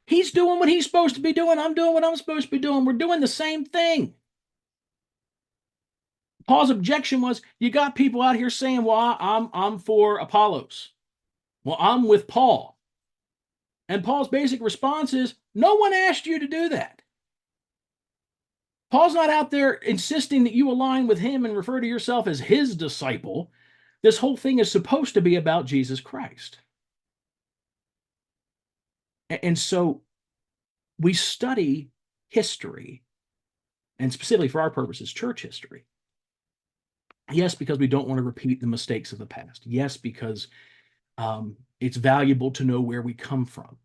S1: He's doing what he's supposed to be doing. I'm doing what I'm supposed to be doing. We're doing the same thing. Paul's objection was, you got people out here saying, well, I'm for Apollos. Well, I'm with Paul. And Paul's basic response is, no one asked you to do that. Paul's not out there insisting that you align with him and refer to yourself as his disciple. This whole thing is supposed to be about Jesus Christ. And so we study history, and specifically for our purposes, church history. Yes, because we don't want to repeat the mistakes of the past. Yes, because it's valuable to know where we come from,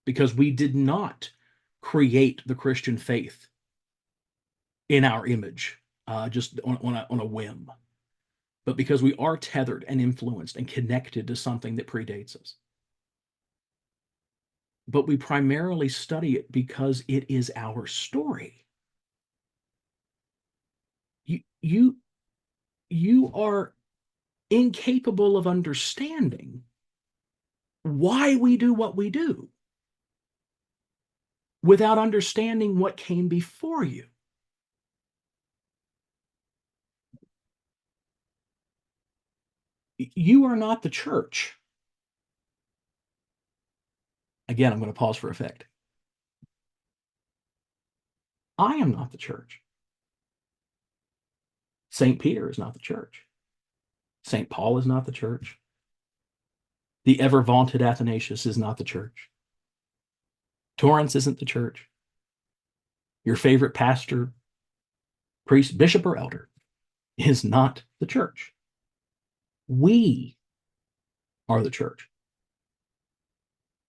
S1: because we did not create the Christian faith in our image, just on a whim, but because we are tethered and influenced and connected to something that predates us. But we primarily study it because it is our story. You are incapable of understanding why we do what we do without understanding what came before you. You are not the church. Again, I'm going to pause for effect. I am not the church. St. Peter is not the church. St. Paul is not the church. The ever vaunted Athanasius is not the church. Torrance isn't the church. Your favorite pastor, priest, bishop, or elder is not the church. We are the church.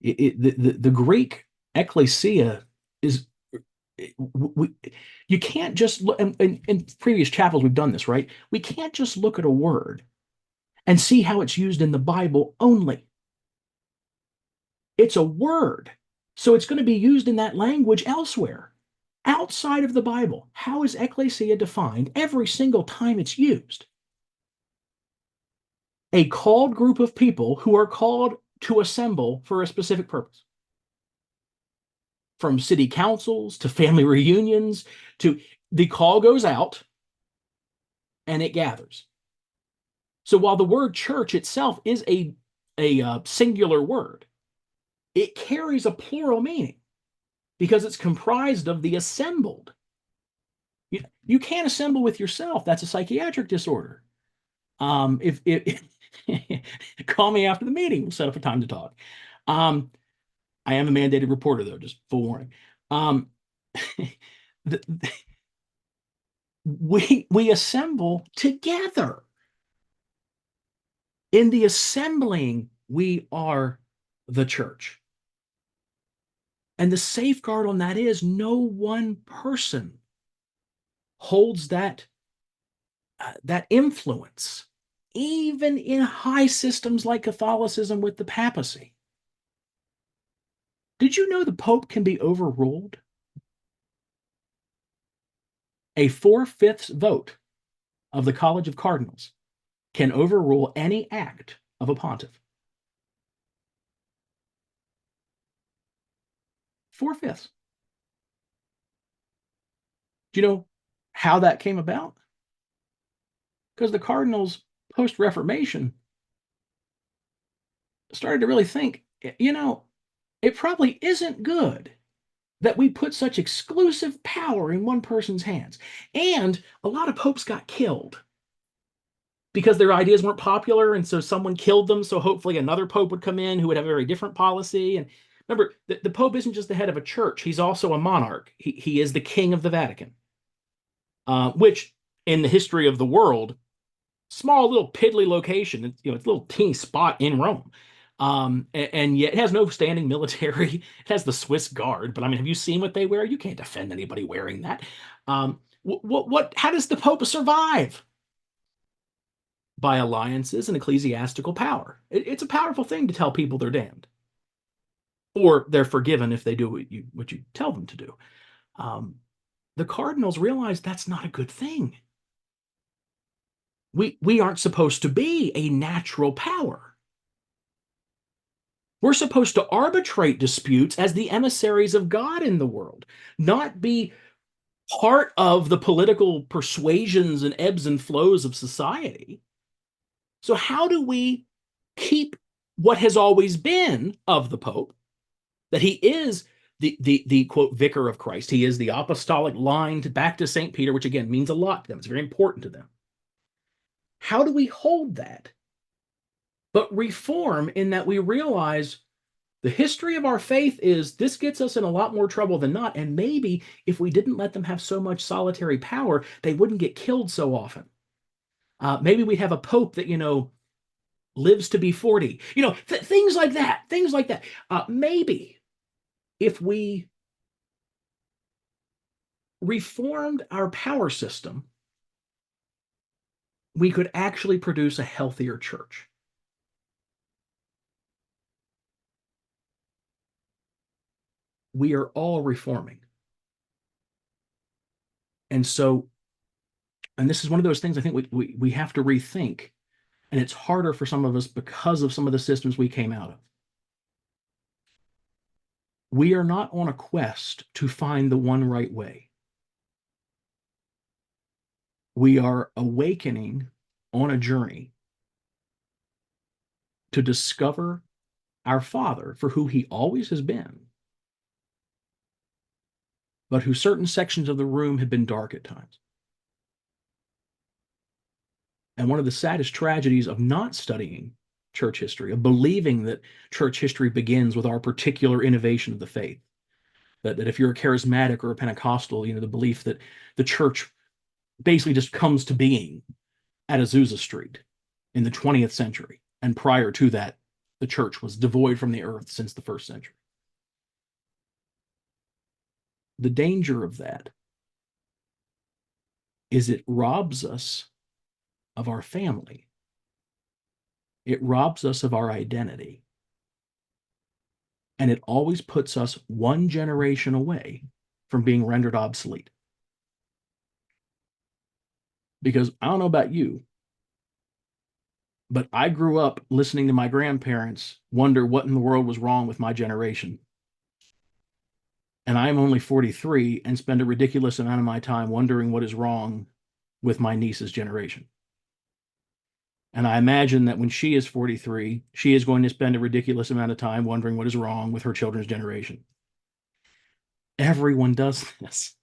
S1: The Greek ecclesia is, you can't just look, in previous chapels we've done this, right? We can't just look at a word and see how it's used in the Bible only. It's a word, so it's going to be used in that language elsewhere, outside of the Bible. How is ecclesia defined every single time it's used? A called group of people who are called to assemble for a specific purpose. From city councils to family reunions, to the call goes out and it gathers. So while the word church itself is a singular word, it carries a plural meaning because it's comprised of the assembled. You can't assemble with yourself. That's a psychiatric disorder. If call me after the meeting, we'll set up a time to talk. I am a mandated reporter, though, just full warning. We assemble together. In the assembling, we are the church. And the safeguard on that is no one person holds that influence, even in high systems like Catholicism with the papacy. Did you know the Pope can be overruled? A 4/5 vote of the College of Cardinals can overrule any act of a pontiff. 4/5. Do you know how that came about? Because the Cardinals, post Reformation, started to really think, it probably isn't good that we put such exclusive power in one person's hands. And a lot of popes got killed because their ideas weren't popular. And so someone killed them. So hopefully another pope would come in who would have a very different policy. And remember, the pope isn't just the head of a church, he's also a monarch. He is the king of the Vatican, which in the history of the world, small little piddly location. It's a little teeny spot in Rome. And yet it has no standing military. It has the Swiss Guard, but I mean, have you seen what they wear? You can't defend anybody wearing that. How does the Pope survive? By alliances and ecclesiastical power. It's a powerful thing to tell people they're damned, or they're forgiven if they do what you tell them to do. The cardinals realize that's not a good thing. We aren't supposed to be a natural power. We're supposed to arbitrate disputes as the emissaries of God in the world, not be part of the political persuasions and ebbs and flows of society. So how do we keep what has always been of the Pope, that he is the quote vicar of Christ? He is the apostolic line back to St. Peter, which again means a lot to them. It's very important to them. How do we hold that? But reform in that we realize the history of our faith is this gets us in a lot more trouble than not. And maybe if we didn't let them have so much solitary power, they wouldn't get killed so often. Maybe we'd have a pope that, lives to be 40, things like that, maybe if we reformed our power system, we could actually produce a healthier church. We are all reforming. And so, and this is one of those things I think we have to rethink. And it's harder for some of us because of some of the systems we came out of. We are not on a quest to find the one right way. We are awakening on a journey to discover our Father for who he always has been, but who certain sections of the room have been dark at times. And one of the saddest tragedies of not studying church history, of believing that church history begins with our particular innovation of the faith, that if you're a charismatic or a Pentecostal, the belief that the church basically just comes to being at Azusa Street in the 20th century. And prior to that, the church was devoid from the earth since the first century. The danger of that is it robs us of our family. It robs us of our identity. And it always puts us one generation away from being rendered obsolete. Because I don't know about you, but I grew up listening to my grandparents wonder what in the world was wrong with my generation. And I'm only 43 and spend a ridiculous amount of my time wondering what is wrong with my niece's generation. And I imagine that when she is 43, she is going to spend a ridiculous amount of time wondering what is wrong with her children's generation. Everyone does this.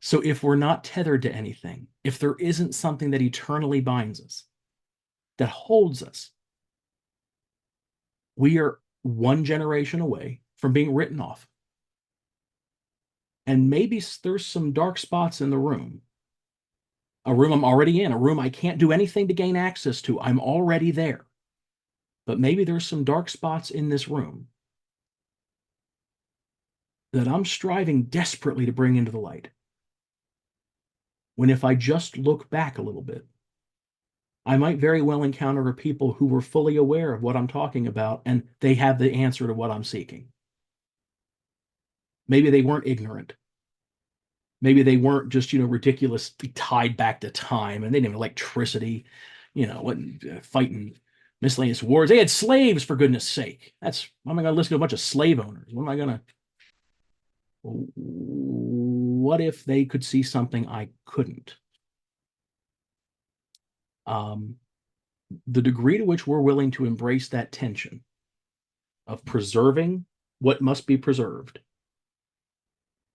S1: So if we're not tethered to anything, if there isn't something that eternally binds us, that holds us, we are one generation away from being written off. And maybe there's some dark spots in the room, a room I'm already in, a room I can't do anything to gain access to. I'm already there. But maybe there's some dark spots in this room that I'm striving desperately to bring into the light. When if I just look back a little bit, I might very well encounter a people who were fully aware of what I'm talking about, and they have the answer to what I'm seeking. Maybe they weren't ignorant. Maybe they weren't just, ridiculously tied back to time, and they didn't have electricity, wasn't fighting miscellaneous wars. They had slaves, for goodness sake. Why am I going to listen to a bunch of slave owners? What if they could see something I couldn't? The degree to which we're willing to embrace that tension of preserving what must be preserved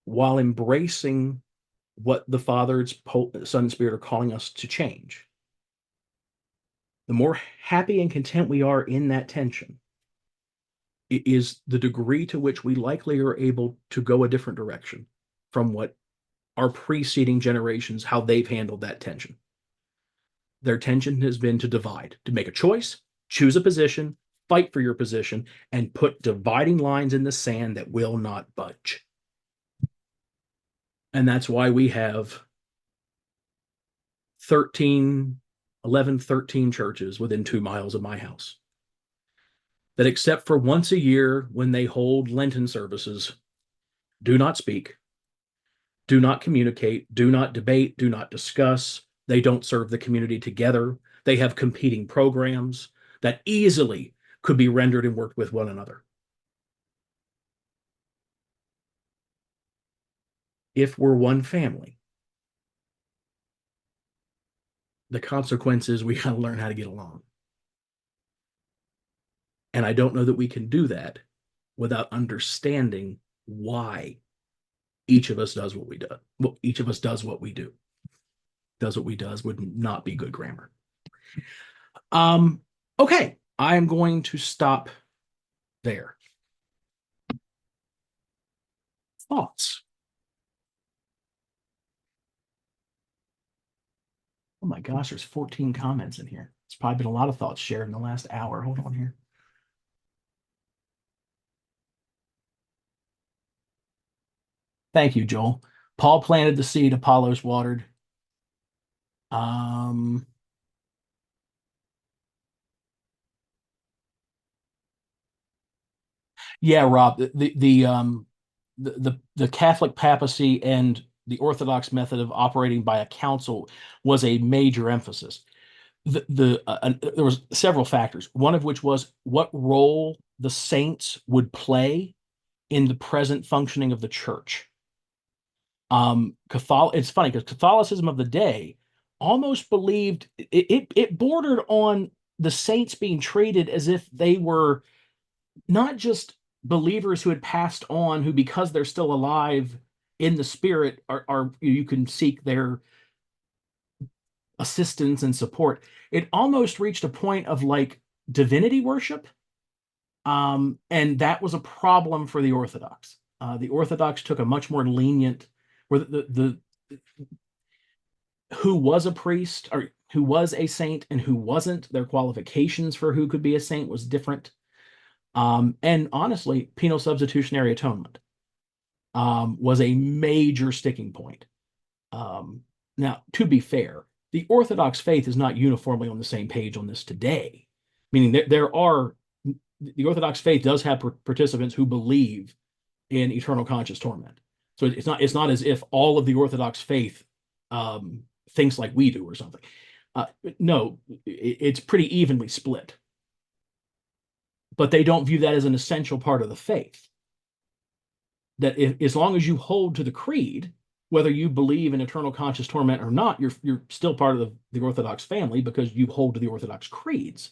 S1: while embracing what the Father, Son, and Spirit are calling us to change. The more happy and content we are in that tension, it is the degree to which we likely are able to go a different direction from what our preceding generations, how they've handled that tension. Their tension has been to divide, to make a choice, choose a position, fight for your position, and put dividing lines in the sand that will not budge. And that's why we have 13 churches within 2 miles of my house that, except for once a year when they hold Lenten services, do not speak, do not communicate, do not debate, do not discuss. They don't serve the community together. They have competing programs that easily could be rendered and worked with one another. If we're one family, the consequence is we got to learn how to get along. And I don't know that we can do that without understanding why each of us does what we do. Well, each of us does what we do. Does what we does would not be good grammar. Okay, I am going to stop there. Thoughts? Oh my gosh, there's 14 comments in here. It's probably been a lot of thoughts shared in the last hour. Hold on here. Thank you, Joel. Paul planted the seed, Apollos watered. Yeah, Rob, the Catholic papacy and the Orthodox method of operating by a council was a major emphasis. There was several factors, one of which was what role the saints would play in the present functioning of the church. It's funny because Catholicism of the day almost believed it bordered on the saints being treated as if they were not just believers who had passed on, who, because they're still alive in the spirit, are you can seek their assistance and support. It almost reached a point of like divinity worship. And that was a problem for the Orthodox. The Orthodox took a much more lenient, where the who was a priest or who was a saint and who wasn't, their qualifications for who could be a saint was different. And honestly, penal substitutionary atonement was a major sticking point. Now, to be fair, the Orthodox faith is not uniformly on the same page on this today, meaning the Orthodox faith does have participants who believe in eternal conscious torment. So it's not as if all of the Orthodox faith thinks like we do or something. No, it's pretty evenly split. But they don't view that as an essential part of the faith. That as long as you hold to the creed, whether you believe in eternal conscious torment or not, you're still part of the Orthodox family because you hold to the Orthodox creeds.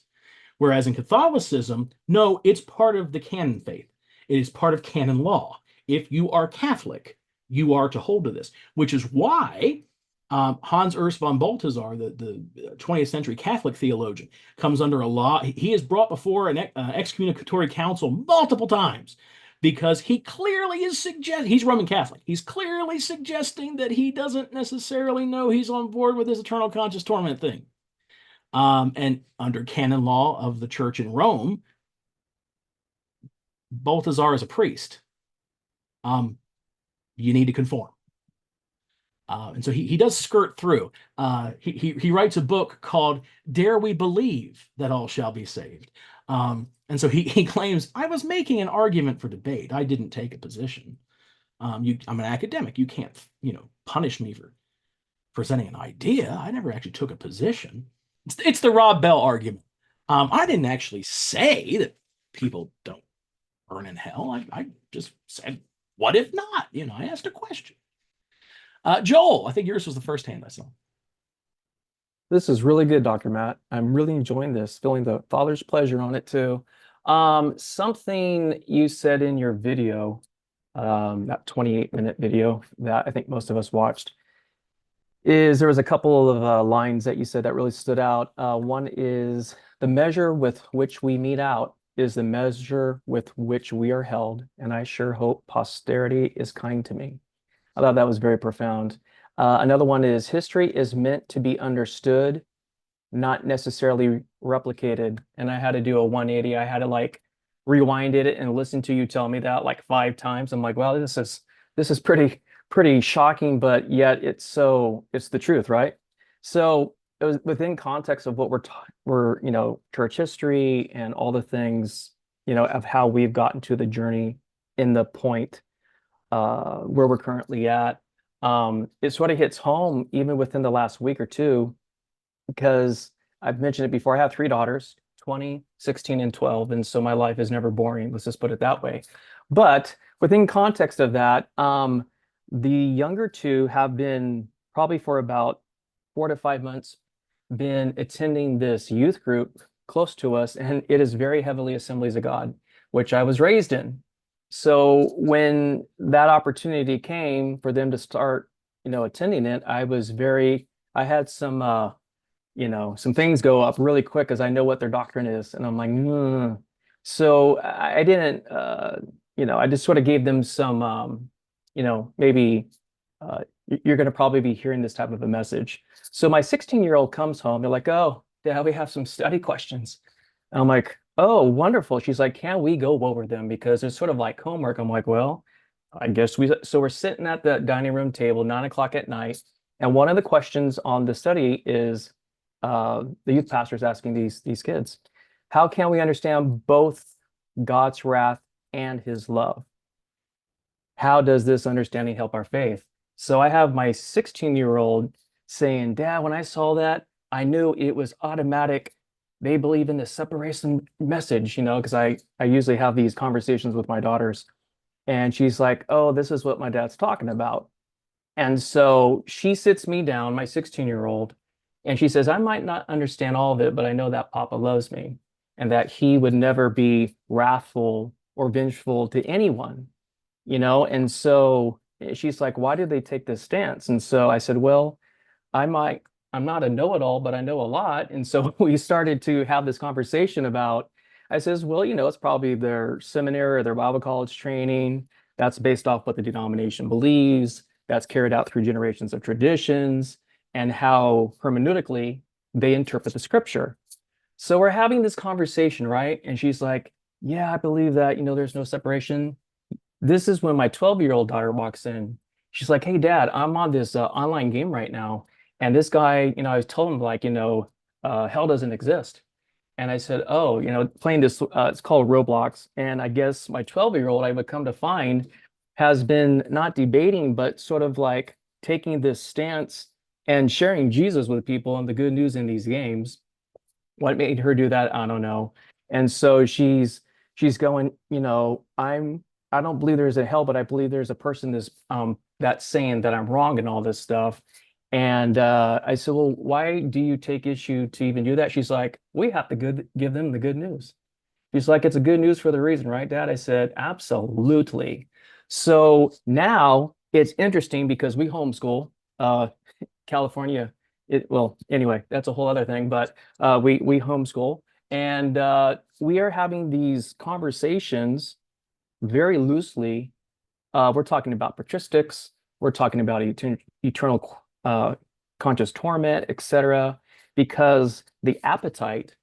S1: Whereas in Catholicism, no, it's part of the canon faith. It is part of canon law. If you are Catholic, you are to hold to this, which is why Hans Urs von Balthasar, the 20th century Catholic theologian, comes under a law. He is brought before an excommunicatory council multiple times because he clearly is he's Roman Catholic. He's clearly suggesting that he doesn't necessarily know he's on board with this eternal conscious torment thing. And under canon law of the church in Rome, Balthasar is a priest. You need to conform. And so he does skirt through. He writes a book called Dare We Believe That All Shall Be Saved? And so he claims, I was making an argument for debate. I didn't take a position. I'm an academic. You can't, punish me for presenting an idea. I never actually took a position. It's the Rob Bell argument. I didn't actually say that people don't burn in hell. I just said, what if not? I asked a question. Joel, I think yours was the first hand I saw.
S3: This is really good, Dr. Matt. I'm really enjoying this, feeling the Father's pleasure on it too. Something you said in your video, that 28-minute video that I think most of us watched, is there was a couple of lines that you said that really stood out. One is the measure with which we mete out is the measure with which we are held, and I sure hope posterity is kind to me. I thought that was very profound. Another one is history is meant to be understood, not necessarily replicated. And I had to do a 180. I had to like rewind it and listen to you tell me that like 5 times. I'm like, well, this is pretty shocking, but yet it's the truth, right? So it was within context of what we're church history and all the things of how we've gotten to the journey in the point where we're currently at. It sort of hits home even within the last week or two, because I've mentioned it before. I have 3 daughters, 20, 16, and 12. And so my life is never boring. Let's just put it that way. But within context of that, the younger two have been probably for about 4 to 5 months been attending this youth group close to us, and it is very heavily Assemblies of God, which I was raised in. So when that opportunity came for them to start, attending it, I had some things go up really quick because I know what their doctrine is. And I'm like, "Mm." So I didn't, I just sort of gave them some, maybe you're going to probably be hearing this type of a message. So my 16-year-old comes home. They're like, oh, Dad, we have some study questions. And I'm like, oh, wonderful. She's like, can we go over them? Because it's sort of like homework. I'm like, well, I guess so we're sitting at the dining room table, 9 o'clock at night. And one of the questions on the study is the youth pastor is asking these kids, how can we understand both God's wrath and his love? How does this understanding help our faith? So I have my 16-year-old saying, Dad, when I saw that, I knew it was automatic. They believe in the separation message, because I usually have these conversations with my daughters. And she's like, oh, this is what my dad's talking about. And so she sits me down, my 16-year-old, and she says, I might not understand all of it, but I know that Papa loves me and that he would never be wrathful or vengeful to anyone, And so she's like, why did they take this stance? And so I said, well, I'm not a know-it-all, but I know a lot. And so we started to have this conversation about, I says, well, it's probably their seminary or their Bible college training. That's based off what the denomination believes. That's carried out through generations of traditions and how hermeneutically they interpret the scripture. So we're having this conversation, right? And she's like, yeah, I believe that, there's no separation. This is when my 12-year-old daughter walks in. She's like, hey, Dad, I'm on this online game right now. And this guy, I was told him like, hell doesn't exist. And I said, oh, playing this, it's called Roblox. And I guess my 12-year-old, I would come to find, has been not debating, but sort of like taking this stance and sharing Jesus with people and the good news in these games. What made her do that? I don't know. And so she's going, I don't believe there's a hell, but I believe there's a person that's saying that I'm wrong and all this stuff. And I said, well, why do you take issue to even do that? She's like, we have to give them the good news. She's like, it's a good news for the reason, right, Dad? I said, absolutely. So now it's interesting because we homeschool California. Well, anyway, that's a whole other thing, but we homeschool, and we are having these conversations very loosely. We're talking about patristics. We're talking about eternal conscious torment, etc., because the appetite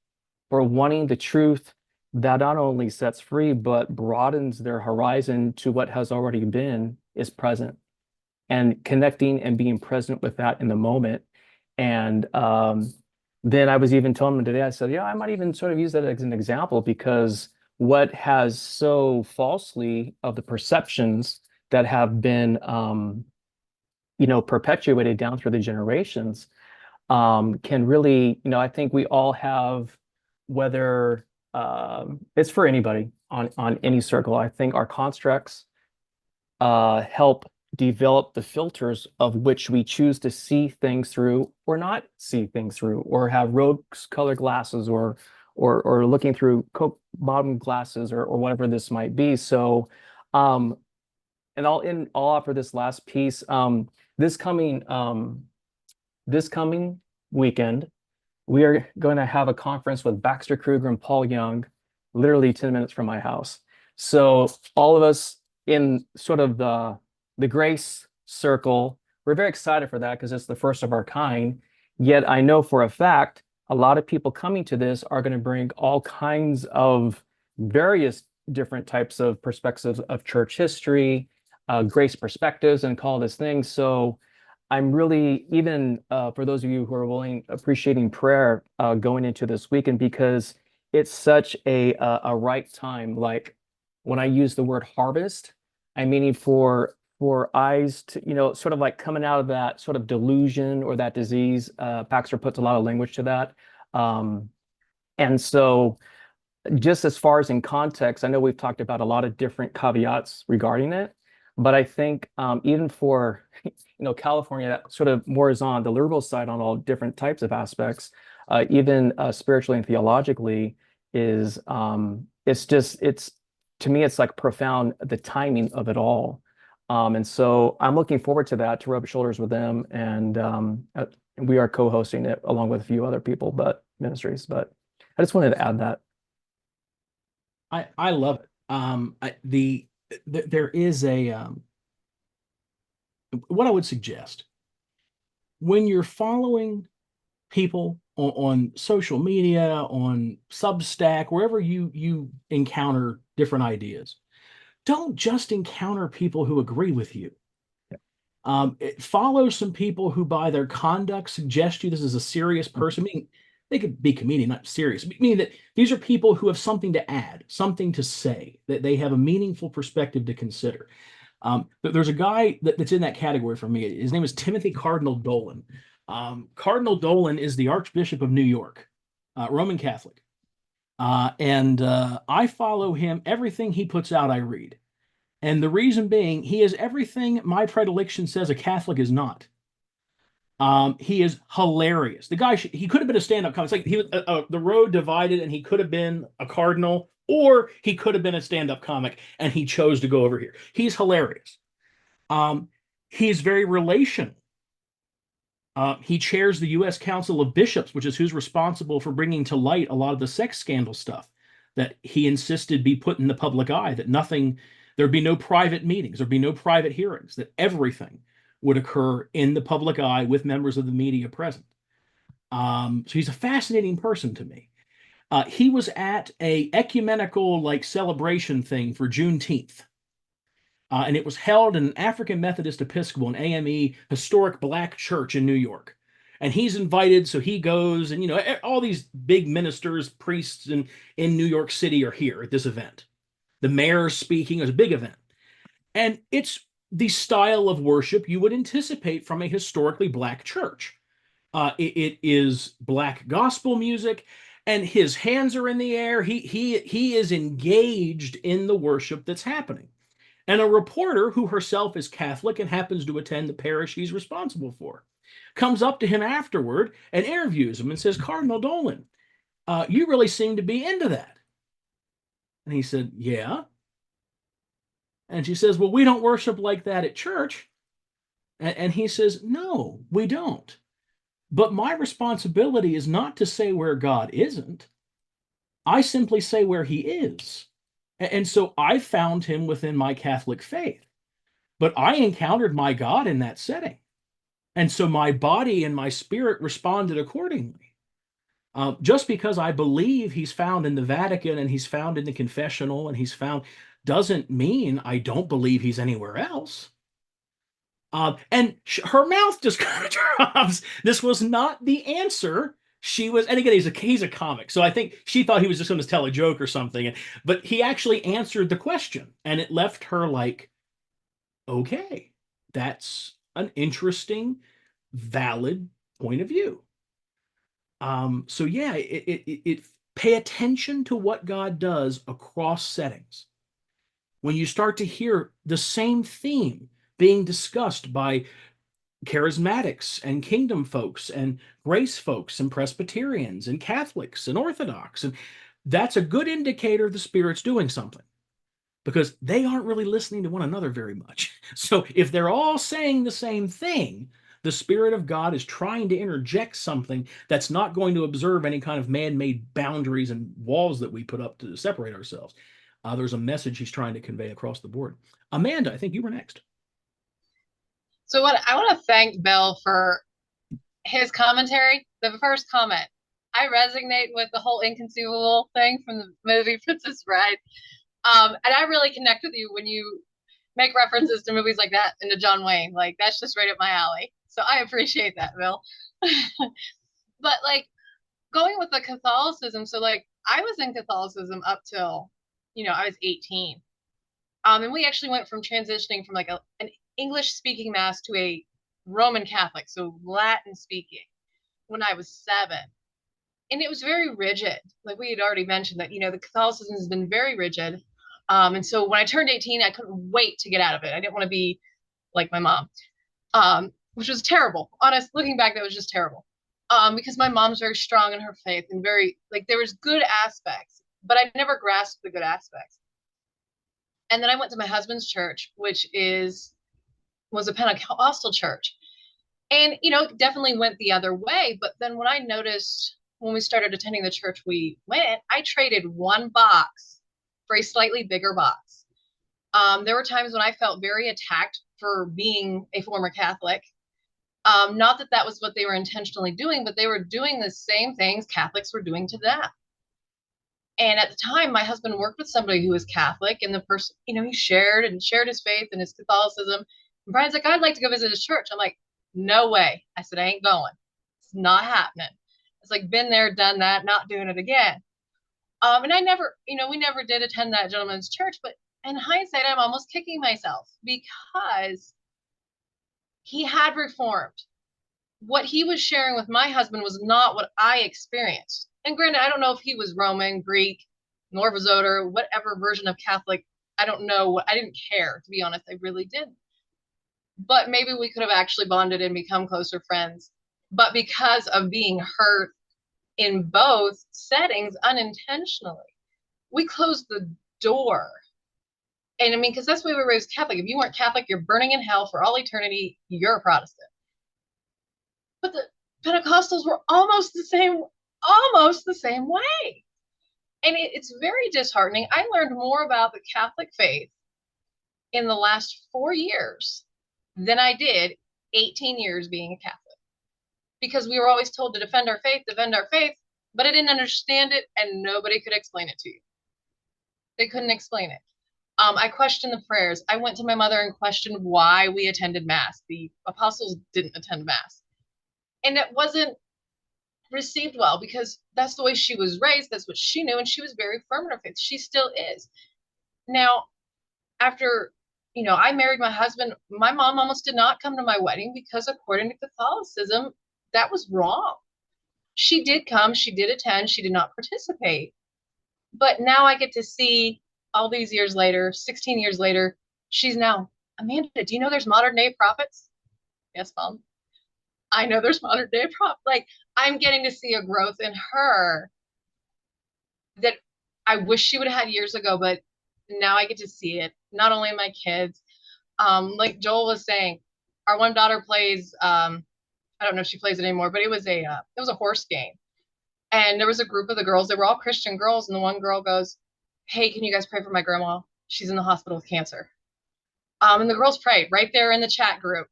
S3: for wanting the truth that not only sets free but broadens their horizon to what has already been is present, and connecting and being present with that in the moment. And then I was even telling them today, I said, yeah, I might even sort of use that as an example, because what has so falsely of the perceptions that have been, perpetuated down through the generations, can really, I think we all have, whether it's for anybody on any circle, I think our constructs help develop the filters of which we choose to see things through or not see things through, or have rose-colored glasses, or looking through Coke bottom glasses, or whatever this might be. So, and I'll offer this last piece. This coming this coming weekend, we are going to have a conference with Baxter Kruger and Paul Young, literally 10 minutes from my house. So all of us in sort of the Grace Circle, we're very excited for that because it's the first of our kind. Yet I know for a fact a lot of people coming to this are going to bring all kinds of various different types of perspectives of church history, grace perspectives, and call this thing. So I'm really, even for those of you who are appreciating prayer going into this weekend, because it's such a right time. Like when I use the word harvest, I mean for eyes to, sort of like coming out of that sort of delusion or that disease. Baxter puts a lot of language to that. And so just as far as in context, I know we've talked about a lot of different caveats regarding it, but I think even for California, that sort of more is on the liberal side on all different types of aspects, even spiritually and theologically, is it's to me, it's like profound, the timing of it all. And so I'm looking forward to that, to rub shoulders with them, and we are co-hosting it along with a few other people, but ministries. But I just wanted to add that.
S1: I love it. There is what I would suggest when you're following people on social media, on Substack, wherever you encounter different ideas, don't just encounter people who agree with you. Follow some people who, by their conduct, suggest you this is a serious person. Meaning they could be comedian, not serious. Meaning that these are people who have something to add, something to say, that they have a meaningful perspective to consider. There's a guy that's in that category for me. His name is Timothy Cardinal Dolan. Cardinal Dolan is the Archbishop of New York, Roman Catholic. And I follow him. Everything he puts out, I read. And the reason being, he is everything my predilection says a Catholic is not. He is hilarious. The guy, he could have been a stand-up comic. It's like he was the road divided, and he could have been a cardinal, or he could have been a stand-up comic, and he chose to go over here. He's hilarious. He's very relational. He chairs the U.S. Council of Bishops, which is who's responsible for bringing to light a lot of the sex scandal stuff that he insisted be put in the public eye, that there'd be no private meetings, there'd be no private hearings, that everything would occur in the public eye with members of the media present. So he's a fascinating person to me. He was at a ecumenical celebration thing for Juneteenth. And it was held in an African Methodist Episcopal, an AME, historic black church in New York. And he's invited, so he goes, and all these big ministers, priests in New York City are here at this event. The mayor's speaking. It was a big event. And it's the style of worship you would anticipate from a historically black church. It is black gospel music, and his hands are in the air. He is engaged in the worship that's happening. And a reporter who herself is Catholic and happens to attend the parish he's responsible for comes up to him afterward and interviews him and says, "Cardinal Dolan, you really seem to be into that." And he said, "Yeah." And she says, "Well, we don't worship like that at church." And he says, "No, we don't. But my responsibility is not to say where God isn't. I simply say where he is. And so I found him within my Catholic faith. But I encountered my God in that setting. And so my body and my spirit responded accordingly. Just because I believe he's found in the Vatican and he's found in the confessional and he's found doesn't mean I don't believe he's anywhere else." And her mouth just kind of drops. This was not the answer. She was, and again, he's a comic, so I think she thought he was just going to tell a joke or something. But he actually answered the question, and it left her like, Okay, that's an interesting, valid point of view. So yeah, it pay attention to what God does across settings. When you start to hear the same theme being discussed by charismatics and kingdom folks and grace folks and Presbyterians and Catholics and Orthodox, and that's a good indicator the Spirit's doing something because they aren't really listening to one another very much. So if they're all saying the same thing, the Spirit of God is trying to interject something that's not going to observe any kind of man-made boundaries and walls that we put up to separate ourselves. There's a message he's trying to convey across the board. Amanda, I think you were next.
S4: So what I want to thank Bill for his commentary. The first comment, I resonate with the whole inconceivable thing from the movie Princess Bride. And I really connect with you when you make references to movies like that and to John Wayne. Like that's just right up my alley. So I appreciate that, Bill. But like going with the Catholicism, so like I was in Catholicism up till, I was 18. And we actually went from transitioning from like an English speaking mass to a Roman Catholic, so Latin speaking, when I was 7. And it was very rigid. Like we had already mentioned that, the Catholicism has been very rigid. And so when I turned 18, I couldn't wait to get out of it. I didn't want to be like my mom, which was terrible. Honest, looking back, that was just terrible. Because my mom's very strong in her faith and very, like, there was good aspects, but I never grasped the good aspects. And then I went to my husband's church, which was a Pentecostal church. And, definitely went the other way. But then when I noticed when we started attending the church we went, I traded one box for a slightly bigger box. There were times when I felt very attacked for being a former Catholic. Not that that was what they were intentionally doing, but they were doing the same things Catholics were doing to them. And at the time, my husband worked with somebody who was Catholic, and the person, he shared his faith and his Catholicism. And Brian's like, I'd like to go visit his church. I'm like, no way. I said, I ain't going. It's not happening. It's like, been there, done that, not doing it again. And I never, we never did attend that gentleman's church, but in hindsight, I'm almost kicking myself because he had reformed. What he was sharing with my husband was not what I experienced. And granted, I don't know if he was Roman, Greek, Norvozoter, whatever version of Catholic. I don't know. I didn't care, to be honest. I really didn't. But maybe we could have actually bonded and become closer friends. But because of being hurt in both settings unintentionally, we closed the door. And I mean, because that's why we were raised Catholic. If you weren't Catholic, you're burning in hell for all eternity. You're a Protestant. But the Pentecostals were almost the same way. And it's very disheartening. I learned more about the Catholic faith in the last 4 years than I did 18 years being a Catholic. Because we were always told to defend our faith, but I didn't understand it and nobody could explain it to you. They couldn't explain it. I questioned the prayers. I went to my mother and questioned why we attended Mass. The apostles didn't attend Mass. And it wasn't received well because that's the way she was raised. That's what she knew. And she was very firm in her faith. She still is. Now, after, I married my husband, my mom almost did not come to my wedding because according to Catholicism, that was wrong. She did come, she did attend, she did not participate. But now I get to see all these years later, 16 years later, she's now, Amanda, do you know there's modern day prophets? Yes, Mom. I know there's modern day prophets. Like, I'm getting to see a growth in her that I wish she would have had years ago, but now I get to see it, not only in my kids. Like Joel was saying, our one daughter plays, I don't know if she plays it anymore, but it was a horse game. And there was a group of the girls, they were all Christian girls. And the one girl goes, hey, can you guys pray for my grandma? She's in the hospital with cancer. And the girls prayed right there in the chat group.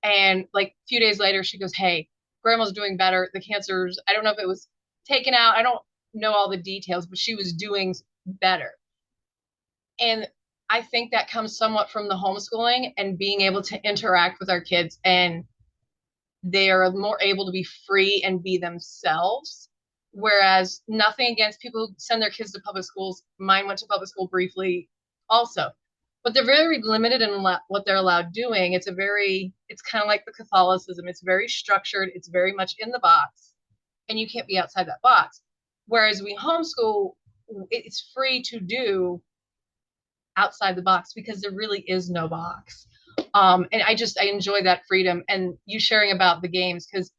S4: And like a few days later, she goes, hey, grandma's doing better. The cancer's, I don't know if it was taken out. I don't know all the details, but she was doing better. And I think that comes somewhat from the homeschooling and being able to interact with our kids, and they are more able to be free and be themselves. Whereas nothing against people who send their kids to public schools. Mine went to public school briefly also. but they're very limited in what they're allowed doing. It's kind of like the Catholicism. It's very structured. It's very much in the box, and you can't be outside that box. Whereas we homeschool, it's free to do outside the box because there really is no box. And I enjoy that freedom, and you sharing about the games, because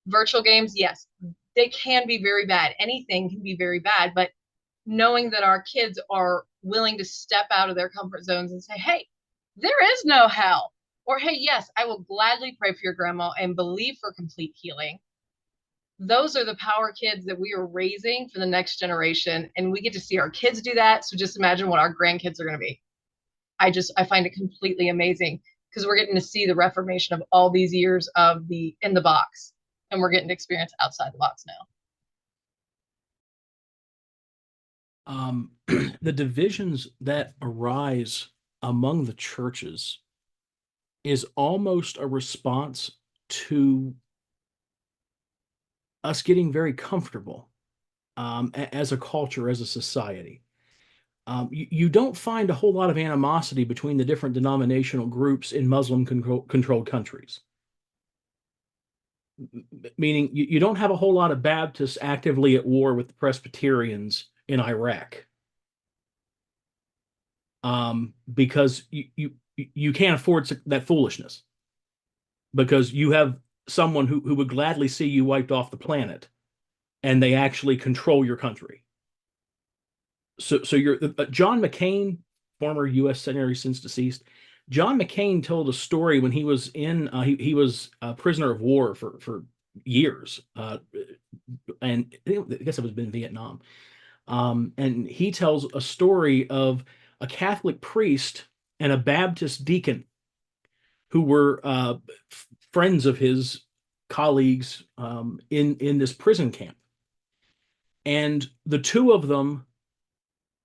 S4: virtual games, yes, they can be very bad. Anything can be very bad, but knowing that our kids are willing to step out of their comfort zones and say, hey, there is no hell. Or, hey, yes, I will gladly pray for your grandma and believe for complete healing. Those are the power kids that we are raising for the next generation. And we get to see our kids do that. So just imagine what our grandkids are going to be. I find it completely amazing because we're getting to see the reformation of all these years of the in the box, and we're getting to experience outside the box
S1: now. The divisions that arise among the churches is almost a response to us getting very comfortable as a culture, as a society. You don't find a whole lot of animosity between the different denominational groups in Muslim controlled countries. Meaning you don't have a whole lot of Baptists actively at war with the Presbyterians in Iraq. Because you can't afford that foolishness, because you have someone who would gladly see you wiped off the planet, and they actually control your country. So you're John McCain, former U.S. senator since deceased. John McCain told a story when he was in he was a prisoner of war for years, and I guess it was in Vietnam. And he tells a story of a Catholic priest and a Baptist deacon who were friends of his colleagues in this prison camp. And the two of them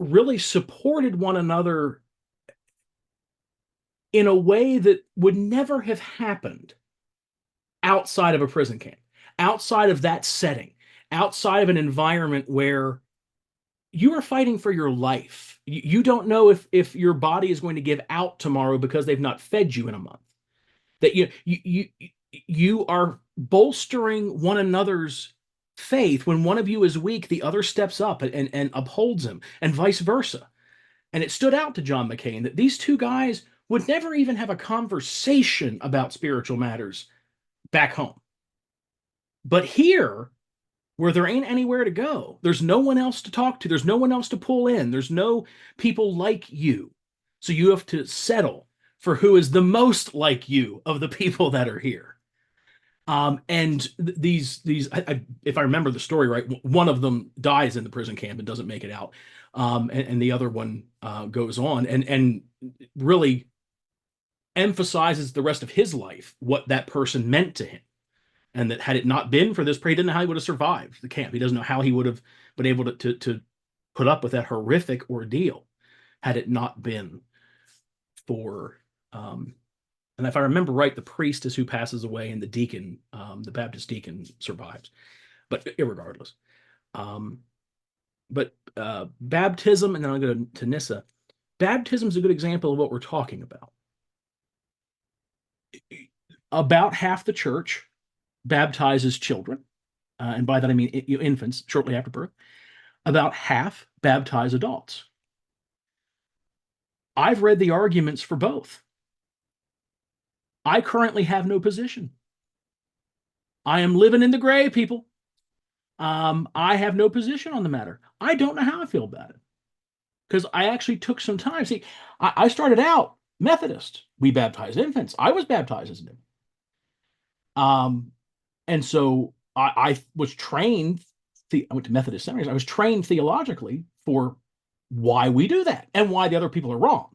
S1: really supported one another in a way that would never have happened outside of a prison camp, outside of that setting, outside of an environment where you are fighting for your life. You don't know if your body is going to give out tomorrow because they've not fed you in a month. That you are bolstering one another's faith. When one of you is weak, the other steps up and upholds him, and vice versa. And it stood out to John McCain that these two guys would never even have a conversation about spiritual matters back home. But here, where there ain't anywhere to go, there's no one else to talk to, there's no one else to pull in, there's no people like you. So you have to settle for who is the most like you of the people that are here. And these if I remember the story right, one of them dies in the prison camp and doesn't make it out, and the other one goes on and really emphasizes the rest of his life what that person meant to him, and that had it not been for this, he didn't know how he would have survived the camp. He doesn't know how he would have been able to put up with that horrific ordeal had it not been for and if I remember right, the priest is who passes away, and the deacon, the Baptist deacon, survives. But irregardless, baptism, and then I'll go to Nissa. Baptism is a good example of what we're talking about. About half the church baptizes children, and by that I mean infants shortly after birth. About half baptize adults. I've read the arguments for both. I currently have no position. I am living in the gray, people. I have no position on the matter. I don't know how I feel about it, because I actually took some time. See, I started out Methodist. We baptized infants. I was baptized as an infant. And so I was trained. I went to Methodist seminaries. I was trained theologically for why we do that and why the other people are wrong.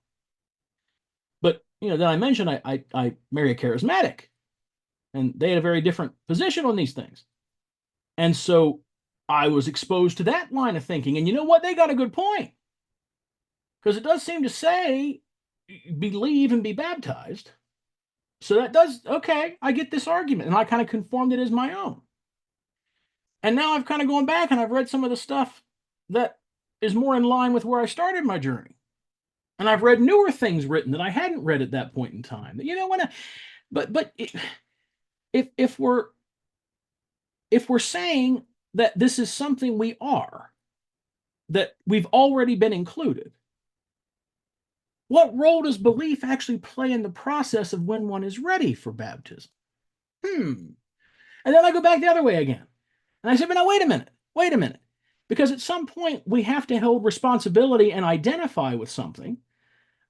S1: But then I mentioned I marry a charismatic, and they had a very different position on these things. And so I was exposed to that line of thinking. And you know what? They got a good point. Because it does seem to say, believe and be baptized. So that does, okay, I get this argument. And I kind of conformed it as my own. And now I've kind of gone back and I've read some of the stuff that is more in line with where I started my journey. And I've read newer things written that I hadn't read at that point in time. You know, if we're saying that this is something we are, that we've already been included, what role does belief actually play in the process of when one is ready for baptism? And then I go back the other way again. And I say, but now wait a minute. Because at some point we have to hold responsibility and identify with something.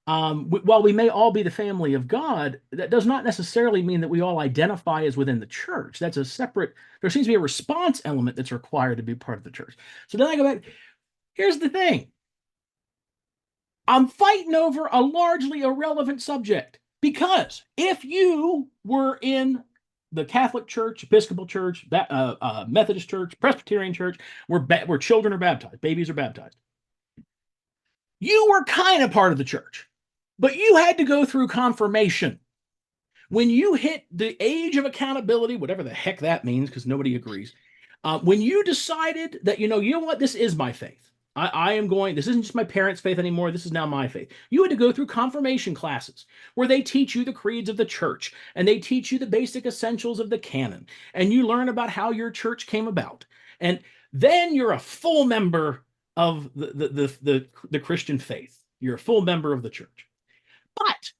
S1: While we may all be the family of God, that does not necessarily mean that we all identify as within the church. That's a separate, there seems to be a response element that's required to be part of the church. So then I go back, here's the thing. I'm fighting over a largely irrelevant subject, because if you were in the Catholic Church, Episcopal Church, Methodist Church, Presbyterian Church, where children are baptized, babies are baptized, you were kind of part of the church, but you had to go through confirmation. When you hit the age of accountability, whatever the heck that means, because nobody agrees, when you decided that, you know what, this is my faith. I am going, this isn't just my parents' faith anymore. This is now my faith. You had to go through confirmation classes where they teach you the creeds of the church, and they teach you the basic essentials of the canon, and you learn about how your church came about. And then you're a full member of the Christian faith. You're a full member of the church. But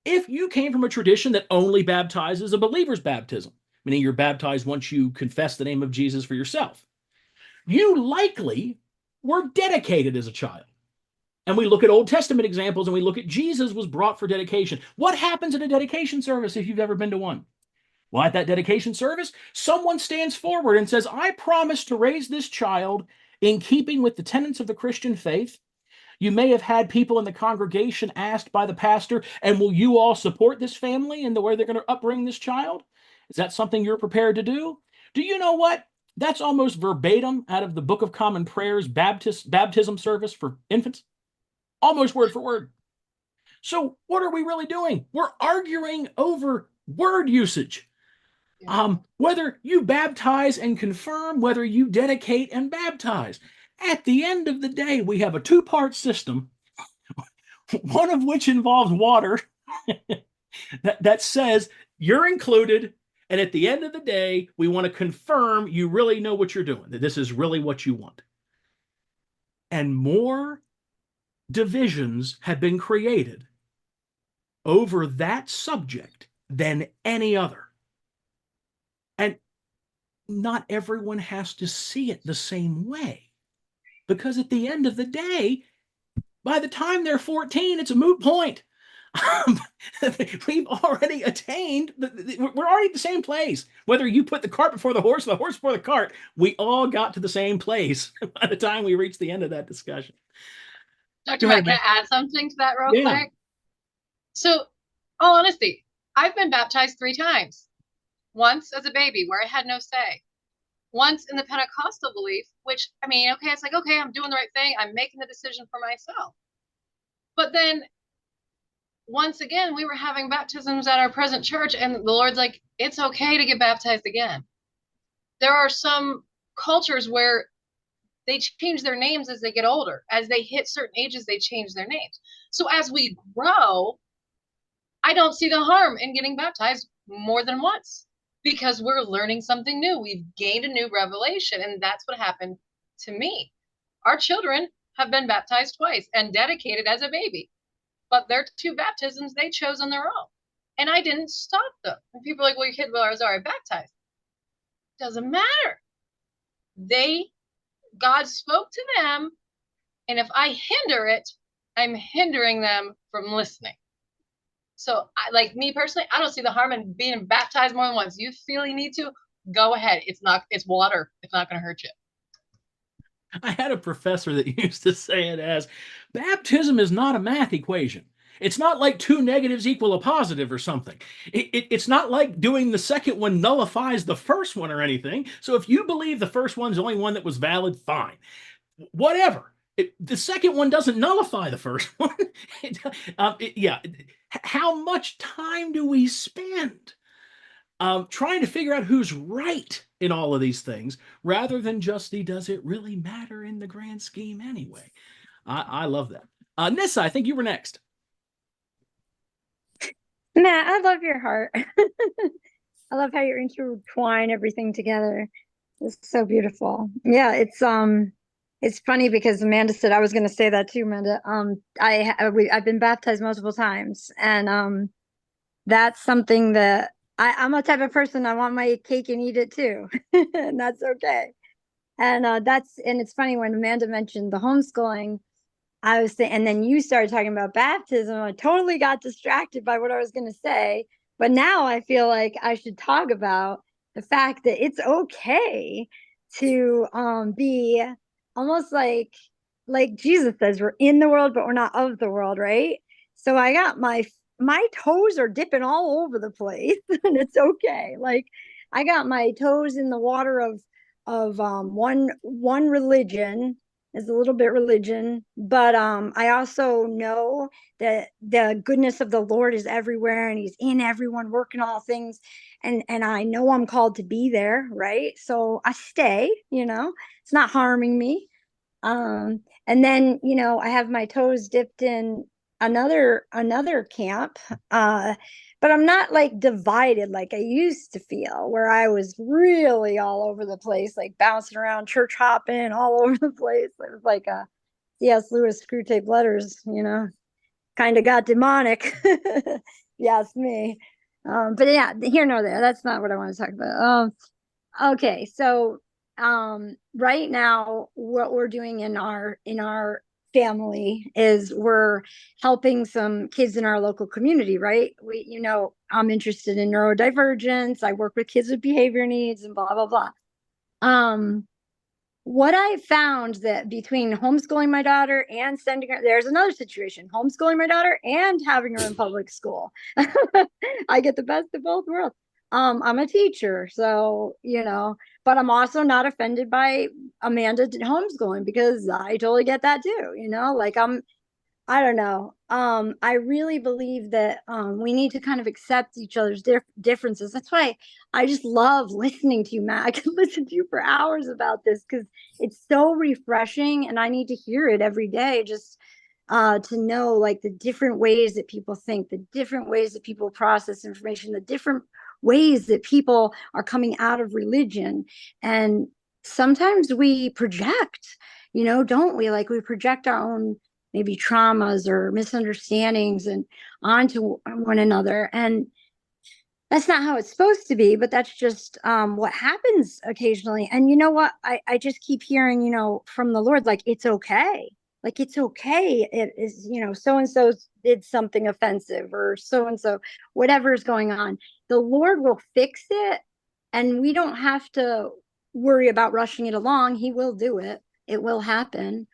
S1: if you came from a tradition that only baptizes a believer's baptism, meaning you're baptized once you confess the name of Jesus for yourself, you likely were dedicated as a child. And we look at Old Testament examples, and we look at Jesus was brought for dedication. What happens at a dedication service if you've ever been to one? Well, at that dedication service, someone stands forward and says, I promise to raise this child in keeping with the tenets of the Christian faith. You may have had people in the congregation asked by the pastor, and will you all support this family in the way they're going to upbring this child? Is that something you're prepared to do? Do you know what? That's almost verbatim out of the Book of Common Prayer's baptism service for infants. Almost word for word. So what are we really doing? We're arguing over word usage. Whether you baptize and confirm, whether you dedicate and baptize. At the end of the day, we have a two-part system, one of which involves water, that says you're included. And at the end of the day, we want to confirm you really know what you're doing, that this is really what you want. And more divisions have been created over that subject than any other. And not everyone has to see it the same way. Because at the end of the day, by the time they're 14, it's a moot point. We've already attained, we're already at the same place. Whether you put the cart before the horse or the horse before the cart, we all got to the same place by the time we reached the end of that discussion.
S4: Dr. Matt, can I add something to that real quick? So, all honesty, I've been baptized 3 times. Once as a baby, where I had no say. Once in the Pentecostal belief, which, I mean, okay, it's like, okay, I'm doing the right thing. I'm making the decision for myself. But then, once again, we were having baptisms at our present church, and the Lord's like, it's okay to get baptized again. There are some cultures where they change their names as they get older. As they hit certain ages, they change their names. So as we grow, I don't see the harm in getting baptized more than once, because we're learning something new. We've gained a new revelation, and that's what happened to me. Our children have been baptized twice and dedicated as a baby, but their 2 baptisms they chose on their own, and I didn't stop them. And people are like, well, your kid was already baptized. Doesn't matter. God spoke to them, and if I hinder it, I'm hindering them from listening. So, like me personally, I don't see the harm in being baptized more than once. You feel you need to, go ahead. It's water. It's not going to hurt you.
S1: I had a professor that used to say it as, baptism is not a math equation. It's not like 2 negatives equal a positive or something. It's not like doing the second one nullifies the first one or anything. So if you believe the first one's the only one that was valid, fine. Whatever. The second one doesn't nullify the first one. How much time do we spend trying to figure out who's right in all of these things, rather than just does it really matter in the grand scheme anyway? I love that. Nissa, I think you were next.
S5: Matt, I love your heart. I love how you intertwine everything together. It's so beautiful. Yeah, it's funny because Amanda said I was going to say that too, Amanda. I've been baptized multiple times, and that's something that I'm a type of person. I want my cake and eat it too, and that's okay. And it's funny when Amanda mentioned the homeschooling. I was saying, and then you started talking about baptism. I totally got distracted by what I was going to say. But now I feel like I should talk about the fact that it's okay to be almost like Jesus says, we're in the world, but we're not of the world, right? So I got my toes are dipping all over the place, and it's okay. Like I got my toes in the water of one religion is a little bit religion, but I also know that the goodness of the Lord is everywhere, and He's in everyone, working all things, and I know I'm called to be there, right? So I stay, it's not harming me. And then I have my toes dipped in another camp, but I'm not like divided like I used to feel, where I was really all over the place, like bouncing around, church hopping all over the place. It was like a C.S. Lewis screw tape letters, kind of got demonic. Yes, me. But yeah, here nor there. That's not what I want to talk about. Okay, so right now what we're doing in our family is we're helping some kids in our local community, right? I'm interested in neurodivergence. I work with kids with behavior needs and blah blah blah. What I found that between homeschooling my daughter and sending her, there's another situation, homeschooling my daughter and having her in public school. I get the best of both worlds. I'm a teacher, so, but I'm also not offended by Amanda homeschooling, because I totally get that too, like I don't know. I really believe that we need to kind of accept each other's differences. That's why I just love listening to you, Matt. I could listen to you for hours about this because it's so refreshing, and I need to hear it every day just to know like the different ways that people think, the different ways that people process information, the different ways that people are coming out of religion. And sometimes we project, don't we? Like we project our own maybe traumas or misunderstandings and onto one another, and that's not how it's supposed to be, but that's just what happens occasionally. And you know what, I just keep hearing from the Lord, like it's okay, it is, so and so did something offensive, or so and so, whatever is going on, the Lord will fix it, and we don't have to worry about rushing it along. He will do it, it will happen.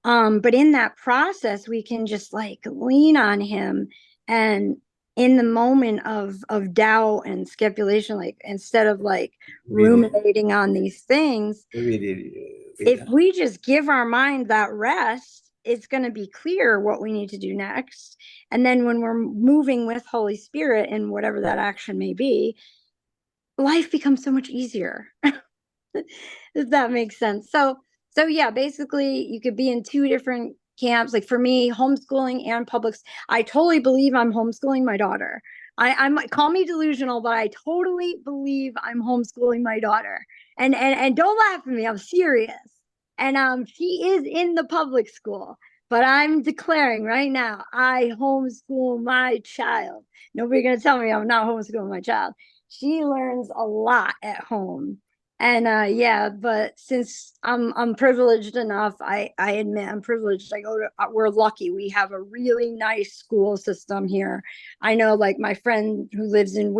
S5: But in that process, we can just like lean on Him, and in the moment of doubt and speculation, like instead of like ruminating on these things, if we just give our mind that rest, it's going to be clear what we need to do next. And then when we're moving with Holy Spirit in whatever that action may be, life becomes so much easier. If that makes sense. So yeah, basically you could be in two different camps. Like for me, homeschooling and public, I totally believe I'm homeschooling my daughter. I might call me delusional, but I totally believe I'm homeschooling my daughter. And don't laugh at me, I'm serious. And she is in the public school, but I'm declaring right now, I homeschool my child. Nobody's gonna tell me I'm not homeschooling my child. She learns a lot at home. And yeah, but since I'm privileged enough, I admit I'm privileged. We're lucky. We have a really nice school system here. I know, like my friend who lives in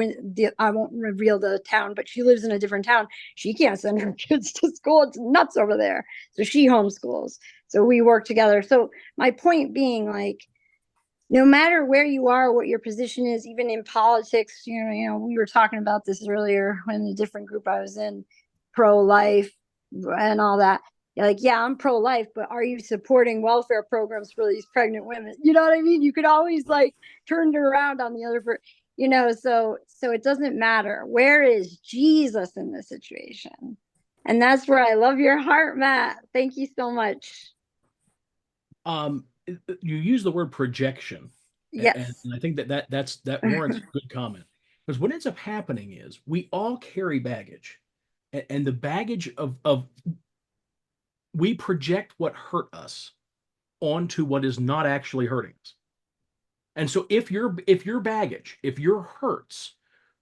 S5: I won't reveal the town, but she lives in a different town. She can't send her kids to school. It's nuts over there. So she homeschools. So we work together. So my point being, like, no matter where you are, what your position is, even in politics, we were talking about this earlier when the different group I was in, pro-life and all that. You're like, yeah, I'm pro-life, but are you supporting welfare programs for these pregnant women? You know what I mean? You could always like turn it around on the other, so it doesn't matter. Where is Jesus in this situation? And that's where I love your heart, Matt. Thank you so much.
S1: You use the word projection.
S5: Yes.
S1: And I think that warrants a good comment. Because what ends up happening is we all carry baggage. And the baggage of we project what hurt us onto what is not actually hurting us. And so if your baggage, if your hurts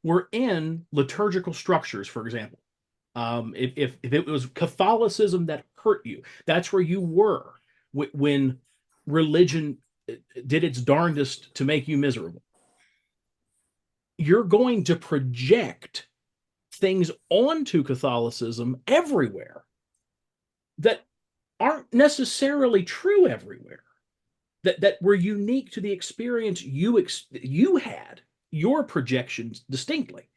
S1: were in liturgical structures, for example, if it was Catholicism that hurt you, that's where you were when religion did its darndest to make you miserable. You're going to project things onto Catholicism everywhere that aren't necessarily true everywhere, that were unique to the experience you had, your projections distinctly.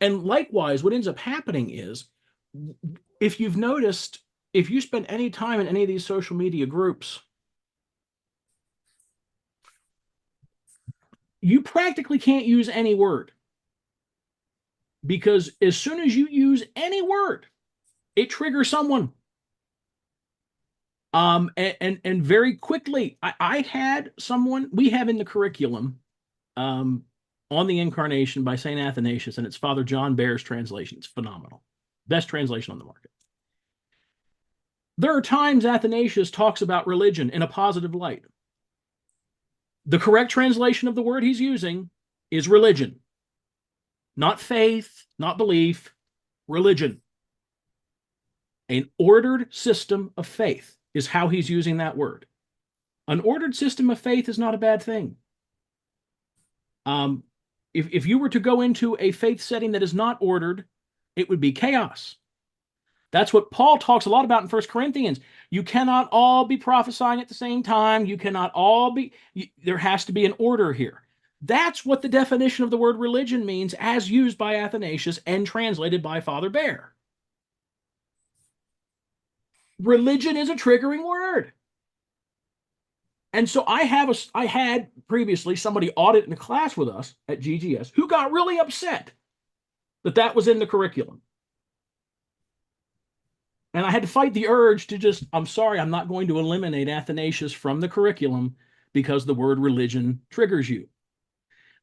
S1: And likewise, what ends up happening is, if you've noticed, if you spend any time in any of these social media groups, you practically can't use any word. Because as soon as you use any word, it triggers someone. And very quickly, I had someone, we have in the curriculum, on the Incarnation by St. Athanasius, and it's Father John Bear's translation. It's phenomenal. Best translation on the market. There are times Athanasius talks about religion in a positive light. The correct translation of the word he's using is religion. Not faith, not belief, religion. An ordered system of faith is how he's using that word. An ordered system of faith is not a bad thing. If you were to go into a faith setting that is not ordered, it would be chaos. That's what Paul talks a lot about in 1 Corinthians. You cannot all be prophesying at the same time. You cannot all be, there has to be an order here. That's what the definition of the word religion means as used by Athanasius and translated by Father Bear. Religion is a triggering word. And so I had previously somebody audit in a class with us at GGS who got really upset that was in the curriculum. And I had to fight the urge to just, I'm sorry, I'm not going to eliminate Athanasius from the curriculum because the word religion triggers you.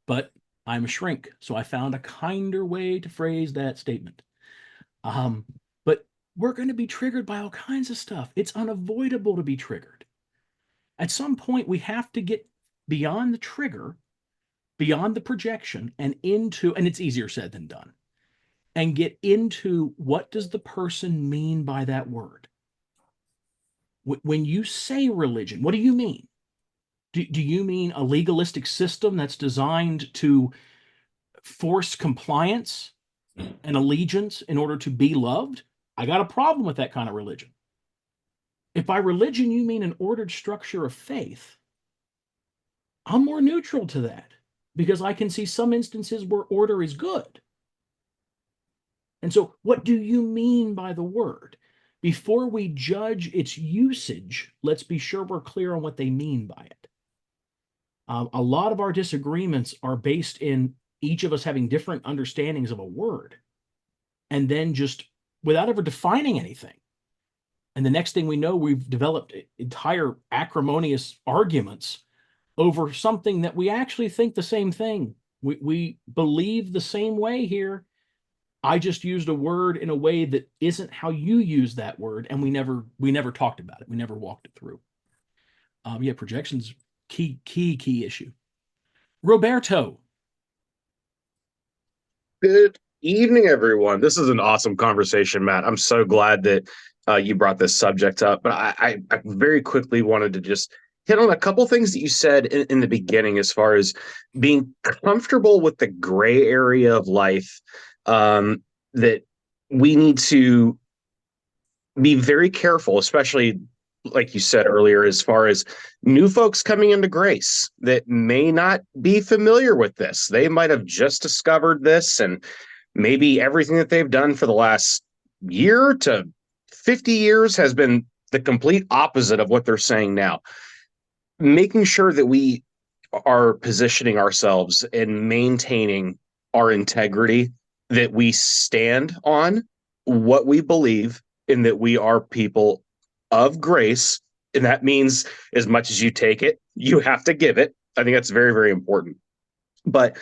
S1: But I'm a shrink, so I found a kinder way to phrase that statement. But we're going to be triggered by all kinds of stuff. It's unavoidable to be triggered. At some point, we have to get beyond the trigger, beyond the projection, and into, and it's easier said than done, and get into what does the person mean by that word? When you say religion, what do you mean? Do you mean a legalistic system that's designed to force compliance and allegiance in order to be loved? I got a problem with that kind of religion. If by religion you mean an ordered structure of faith, I'm more neutral to that because I can see some instances where order is good. And so what do you mean by the word? Before we judge its usage, let's be sure we're clear on what they mean by it. A lot of our disagreements are based in each of us having different understandings of a word, and then just without ever defining anything. And the next thing we know, we've developed entire acrimonious arguments over something that we actually think the same thing. We believe the same way here. I just used a word in a way that isn't how you use that word, and we never talked about it. We never walked it through. Yeah, projections, key issue. Roberto.
S6: Good evening, everyone. This is an awesome conversation, Matt. I'm so glad that you brought this subject up. But I very quickly wanted to just hit on a couple things that you said in the beginning as far as being comfortable with the gray area of life, that we need to be very careful, especially like you said earlier, as far as new folks coming into grace that may not be familiar with this. They might have just discovered this, and maybe everything that they've done for the last year to 50 years has been the complete opposite of what they're saying now. Making sure that we are positioning ourselves and maintaining our integrity, that we stand on what we believe, and that we are people of grace And that means as much as you take it, you have to give it. I think that's very, very important. But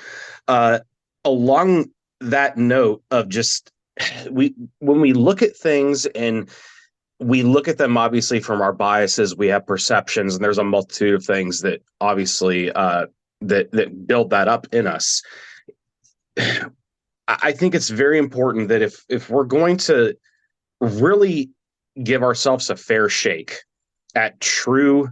S6: along that note of just when we look at things and we look at them obviously from our biases, we have perceptions, and there's a multitude of things that obviously that build that up in us. I think it's very important that if we're going to really give ourselves a fair shake at true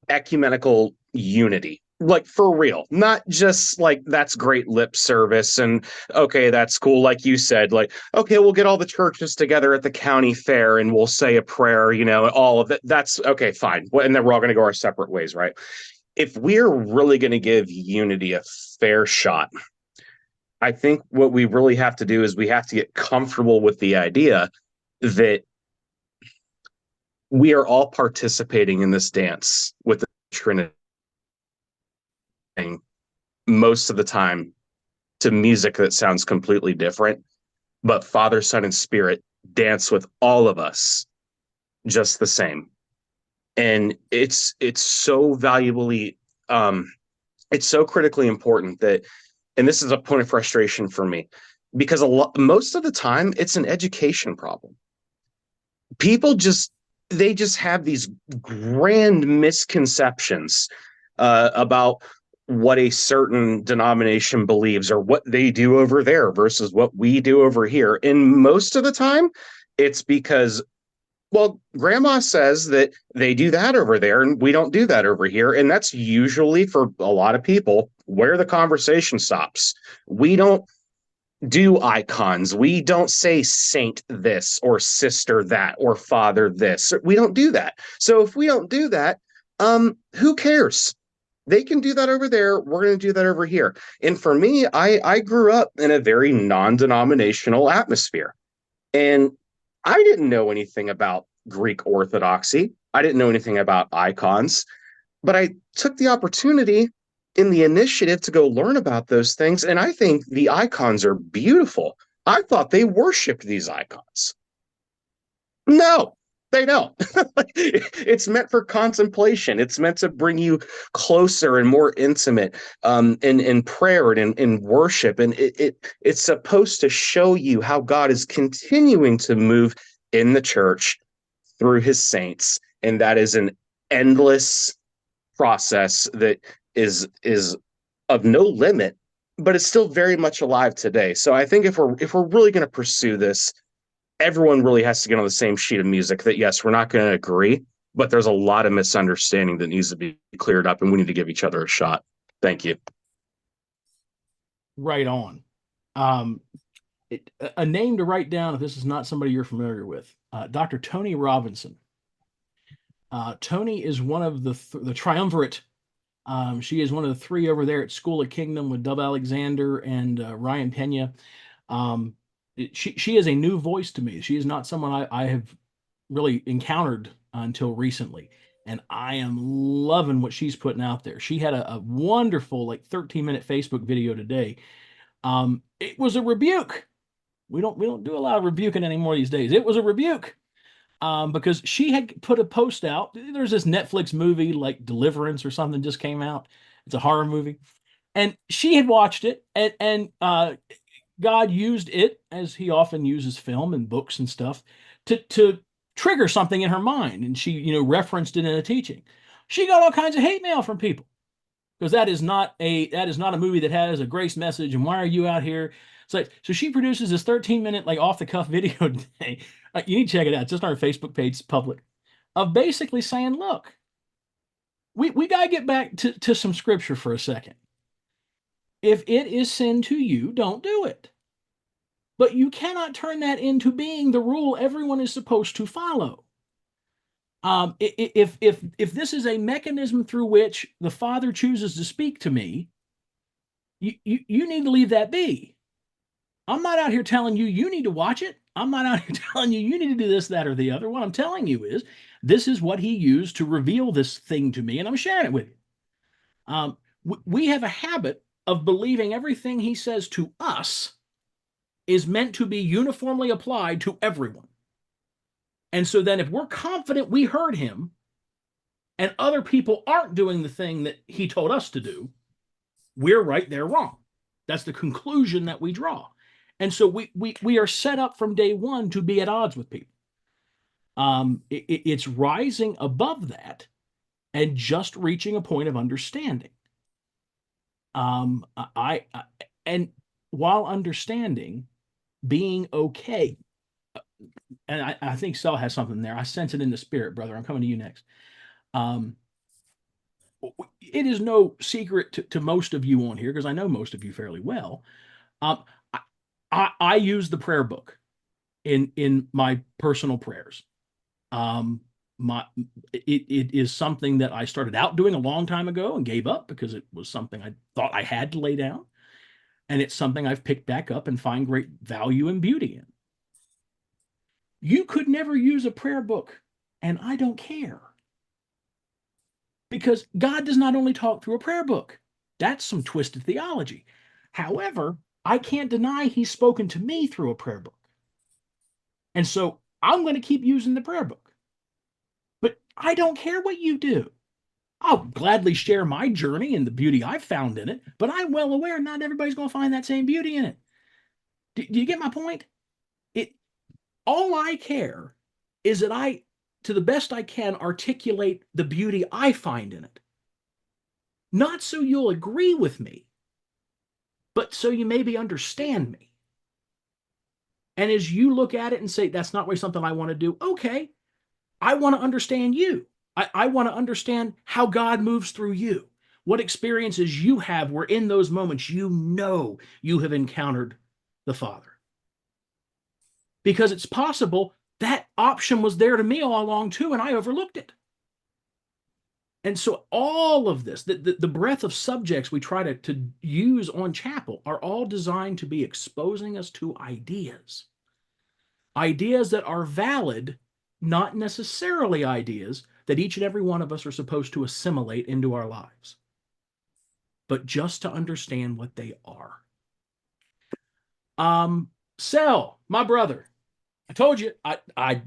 S6: ecumenical unity, like for real, not just like that's great lip service and okay, that's cool, like you said, like okay, we'll get all the churches together at the county fair and we'll say a prayer, all of it, that's okay, fine, and then we're all going to go our separate ways, right? If we're really going to give unity a fair shot, I think what we really have to do is we have to get comfortable with the idea that we are all participating in this dance with the Trinity most of the time to music that sounds completely different, but Father, Son, and Spirit dance with all of us just the same. And it's so valuably, it's so critically important that, and this is a point of frustration for me, because most of the time it's an education problem. People just have these grand misconceptions about what a certain denomination believes or what they do over there versus what we do over here. And most of the time it's because, well, grandma says that they do that over there and we don't do that over here. And that's usually, for a lot of people, where the conversation stops. We don't do icons. We don't say saint this or sister that or father this. We don't do that. So if we don't do that, who cares? They can do that over there. We're going to do that over here. And for me, I grew up in a very non-denominational atmosphere. And I didn't know anything about Greek Orthodoxy. I didn't know anything about icons. But I took the opportunity in the initiative to go learn about those things. And I think the icons are beautiful. I thought they worshiped these icons. No, they don't. It's meant for contemplation. It's meant to bring you closer and more intimate in prayer and in worship. And it's supposed to show you how God is continuing to move in the church through his saints. And that is an endless process that is of no limit, but it's still very much alive today. So I think if we're really going to pursue this, everyone really has to get on the same sheet of music that, yes, we're not going to agree, but there's a lot of misunderstanding that needs to be cleared up, and we need to give each other a shot. Thank you.
S1: Right on. A name to write down if this is not somebody you're familiar with, Dr. Tony Robinson. Tony is one of the triumvirate. She is one of the three over there at School of Kingdom with Dub Alexander and Ryan Pena. She is a new voice to me. She is not someone I have really encountered until recently. And I am loving what she's putting out there. She had a wonderful 13-minute Facebook video today. It was a rebuke. We don't do a lot of rebuking anymore these days. It was a rebuke. Because she had put a post out. There's this Netflix movie like Deliverance or something just came out. It's a horror movie. And she had watched it, and God used it, as he often uses film and books and stuff, to trigger something in her mind. And she, referenced it in a teaching. She got all kinds of hate mail from people, because that is not a movie that has a grace message. And why are you out here? So she produces this 13-minute off the cuff video today. You need to check it out. It's just on our Facebook page, it's public, of basically saying, look, we got to get back to some scripture for a second. If it is sin to you, don't do it. But you cannot turn that into being the rule everyone is supposed to follow. If this is a mechanism through which the Father chooses to speak to me, you need to leave that be. I'm not out here telling you need to watch it. I'm not out here telling you need to do this, that, or the other. What I'm telling you is this is what he used to reveal this thing to me, and I'm sharing it with you. We have a habit of believing everything he says to us is meant to be uniformly applied to everyone. And so then if we're confident we heard him and other people aren't doing the thing that he told us to do, we're right, they're wrong. That's the conclusion that we draw. And so we are set up from day one to be at odds with people. It's rising above that and just reaching a point of understanding. And while understanding, being okay. And I think Sel has something there. I sense it in the spirit, brother. I'm coming to you next. It is no secret to most of you on here, because I know most of you fairly well. I use the prayer book in my personal prayers. It is something that I started out doing a long time ago and gave up because it was something I thought I had to lay down. And it's something I've picked back up and find great value and beauty in. You could never use a prayer book, and I don't care. Because God does not only talk through a prayer book. That's some twisted theology. However, I can't deny he's spoken to me through a prayer book. And so I'm going to keep using the prayer book. But I don't care what you do. I'll gladly share my journey and the beauty I've found in it, but I'm well aware not everybody's going to find that same beauty in it. Do you get my point? All I care is that I, to the best I can, articulate the beauty I find in it. Not so you'll agree with me, but so you maybe understand me. And as you look at it and say, that's not really something I want to do, okay, I want to understand you. I want to understand how God moves through you, what experiences you have where in those moments you know you have encountered the Father. Because it's possible that option was there to me all along too, and I overlooked it. And so all of this, the breadth of subjects we try to use on Chapel are all designed to be exposing us to ideas. Ideas that are valid, not necessarily ideas that each and every one of us are supposed to assimilate into our lives, but just to understand what they are. Sel, my brother, I told you, I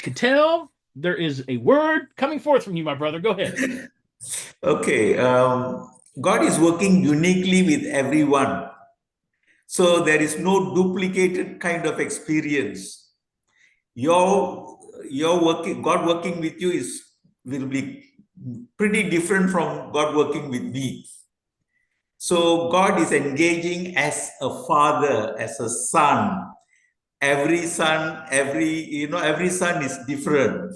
S1: could tell there is a word coming forth from you, my brother. Go ahead.
S2: Okay. God is working uniquely with everyone. So there is no duplicated kind of experience. God working with you will be pretty different from God working with me. So God is engaging as a father, as a son. Every son is different.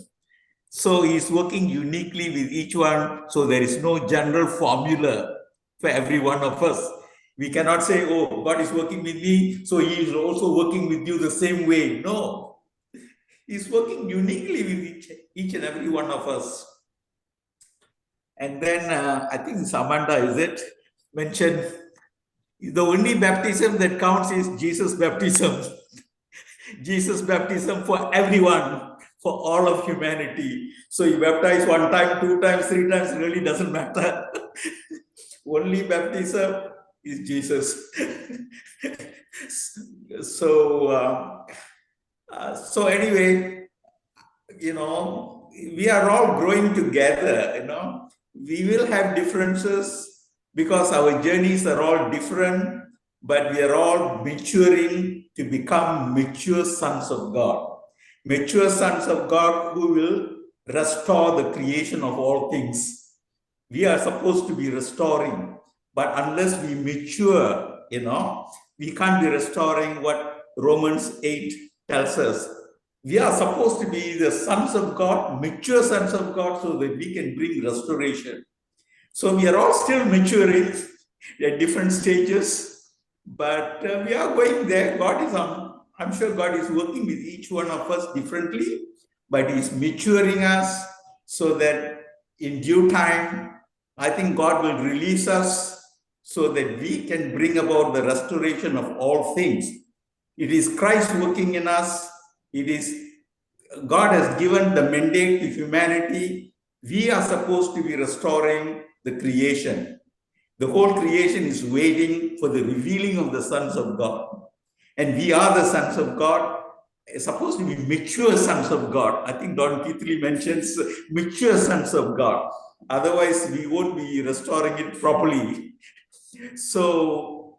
S2: So he's working uniquely with each one. So there is no general formula for every one of us. We cannot say, oh, God is working with me, so he is also working with you the same way. No, he's working uniquely with each and every one of us. And then I think Samantha, mentioned the only baptism that counts is Jesus' baptism. Jesus' baptism for everyone, for all of humanity. So you baptize 1 time, 2 times, 3 times, really doesn't matter. Only baptism is Jesus. So anyway, we are all growing together, we will have differences because our journeys are all different, but we are all maturing to become mature sons of God. Mature sons of God who will restore the creation of all things. We are supposed to be restoring, but unless we mature, we can't be restoring what Romans 8 tells us. We are supposed to be the sons of God, mature sons of God, so that we can bring restoration. So we are all still maturing at different stages, but we are going there. I'm sure God is working with each one of us differently, but he's maturing us so that in due time, I think God will release us so that we can bring about the restoration of all things. It is Christ working in us. God has given the mandate to humanity. We are supposed to be restoring the creation. The whole creation is waiting for the revealing of the sons of God. And we are the sons of God. supposed to be mature sons of God. I think Don Keathley mentions mature sons of God. Otherwise, we won't be restoring it properly. So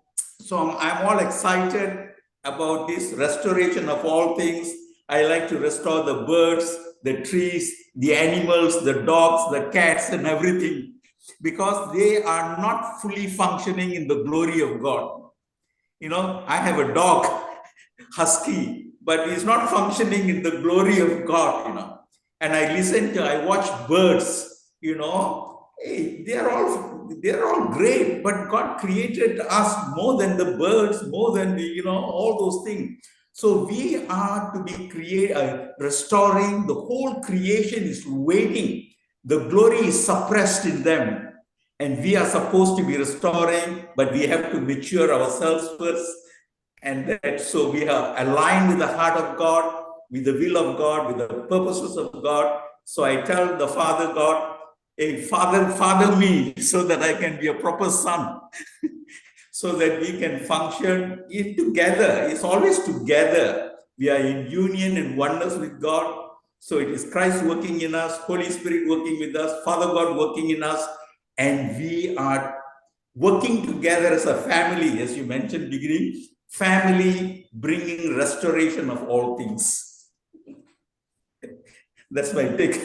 S2: I'm all excited about this restoration of all things. I like to restore the birds, the trees, the animals, the dogs, the cats, and everything, because they are not fully functioning in the glory of God. You know, I have a dog, husky, but he's not functioning in the glory of God, you know. And I watch birds, you know. Hey, they're all great, but God created us more than the birds, more than the, you know, all those things. So we are to be restoring. The whole creation is waiting. The glory is suppressed in them. And we are supposed to be restoring, but we have to mature ourselves first. And that so we are aligned with the heart of God, with the will of God, with the purposes of God. So I tell the Father God, hey, Father me, so that I can be a proper son, so that we can function together. It's always together. We are in union and oneness with God. So it is Christ working in us, Holy Spirit working with us, Father God working in us, and we are working together as a family, as you mentioned, beginning, family bringing restoration of all things. That's my take.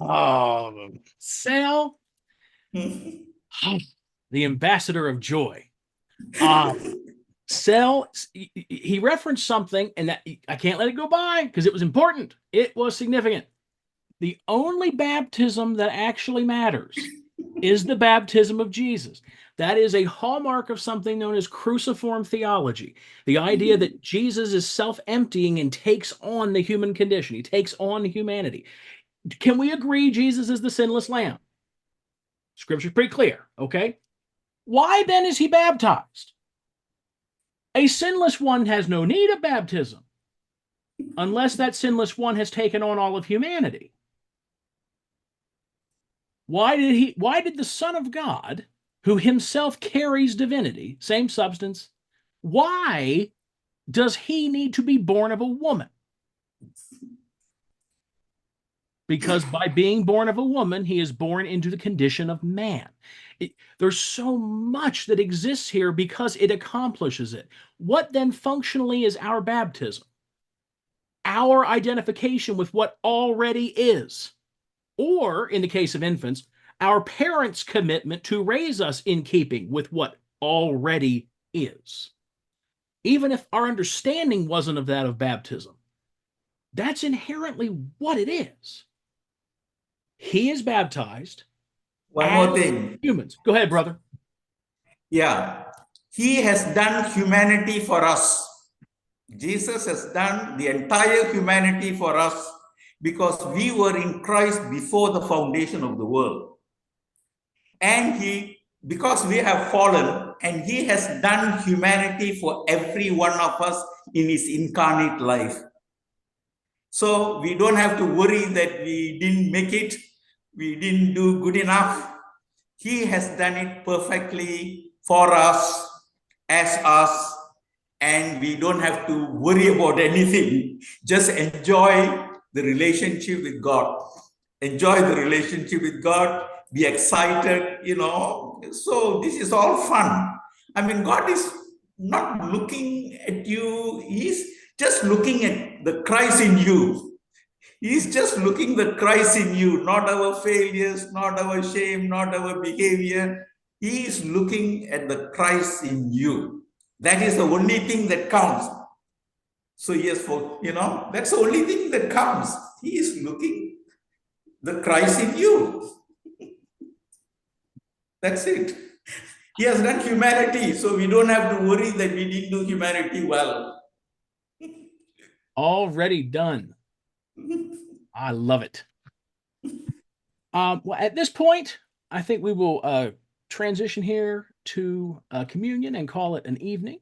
S1: Oh, Sal, the ambassador of joy. Sal, he referenced something, and that I can't let it go by because it was important. It was significant. The only baptism that actually matters is the baptism of Jesus. That is a hallmark of something known as cruciform theology. The idea that Jesus is self-emptying and takes on the human condition. He takes on humanity. Can we agree Jesus is the sinless lamb? Scripture's pretty clear, okay? Why then is he baptized? A sinless one has no need of baptism unless that sinless one has taken on all of humanity. Why did the Son of God, who himself carries divinity, same substance, why does he need to be born of a woman? Because by being born of a woman, he is born into the condition of man. There's so much that exists here because it accomplishes it. What then functionally is our baptism? Our identification with what already is. Or, in the case of infants, our parents' commitment to raise us in keeping with what already is. Even if our understanding wasn't of that of baptism, that's inherently what it is. He is baptized.
S2: One more thing.
S1: Humans. Go ahead, brother.
S2: Yeah. He has done humanity for us. Jesus has done the entire humanity for us because we were in Christ before the foundation of the world. And because we have fallen, and he has done humanity for every one of us in his incarnate life. So we don't have to worry that we didn't make it, we didn't do good enough. He has done it perfectly for us, as us, and we don't have to worry about anything. Just enjoy the relationship with God. Enjoy the relationship with God. Be excited, you know. So this is all fun. I mean, God is not looking at you. He's just looking at the Christ in you. He's just looking the Christ in you, not our failures, not our shame, not our behavior. He is looking at the Christ in you. That is the only thing that counts. So yes, that's the only thing that counts. He is looking the Christ in you. That's it. He has done humanity, so we don't have to worry that we didn't do humanity well.
S1: Already done. I love it. Well, at this point, I think we will transition here to communion and call it an evening.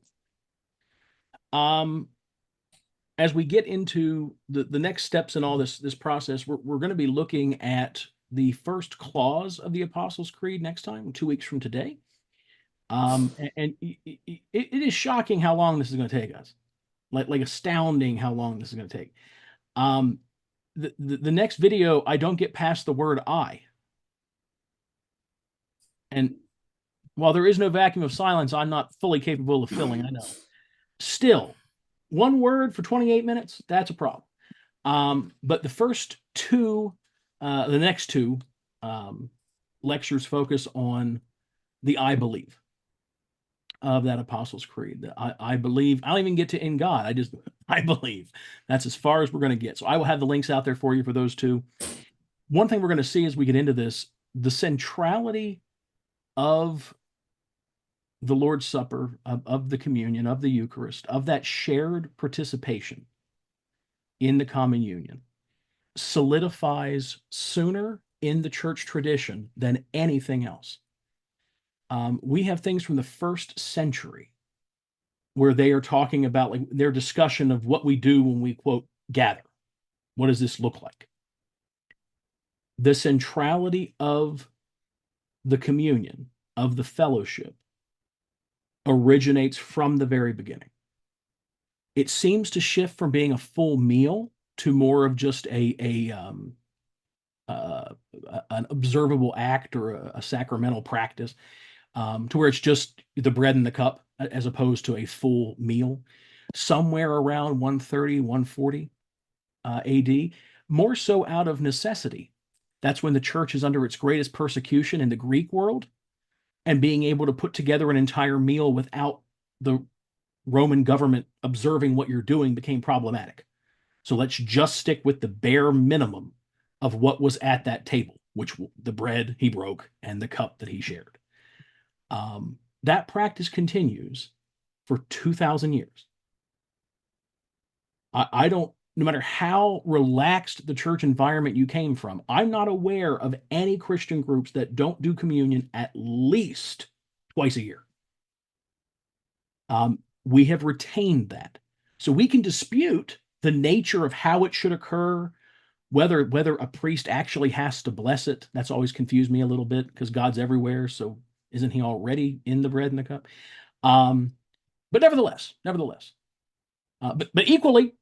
S1: As we get into the next steps in all this process, we're going to be looking at the first clause of the Apostles' Creed next time, 2 weeks from today. And it is shocking how long this is going to take us. like astounding how long this is going to take. The next video, I don't get past the word I. And while there is no vacuum of silence, I'm not fully capable of filling, I know. Still, one word for 28 minutes, that's a problem. But the first two, the next two lectures focus on the I believe of that Apostles' Creed. I believe. I don't even get to in God. I believe. That's as far as we're going to get. So I will have the links out there for you for those two. One thing we're going to see as we get into this, the centrality of the Lord's Supper, of the communion, of the Eucharist, of that shared participation in the common union, solidifies sooner in the church tradition than anything else. We have things from the first century where they are talking about like their discussion of what we do when we, quote, gather. What does this look like? The centrality of the communion, of the fellowship, originates from the very beginning. It seems to shift from being a full meal to more of just an observable act or a sacramental practice, to where it's just the bread and the cup as opposed to a full meal. Somewhere around 130, 140 AD, more so out of necessity. That's when the church is under its greatest persecution in the Greek world, and being able to put together an entire meal without the Roman government observing what you're doing became problematic. So let's just stick with the bare minimum of what was at that table, which the bread he broke and the cup that he shared. That practice continues for 2,000 years. I don't, no matter how relaxed the church environment you came from, I'm not aware of any Christian groups that don't do communion at least twice a year. We have retained that. So we can dispute the nature of how it should occur, whether a priest actually has to bless it. That's always confused me a little bit, because God's everywhere, so isn't he already in the bread and the cup? But nevertheless, but equally,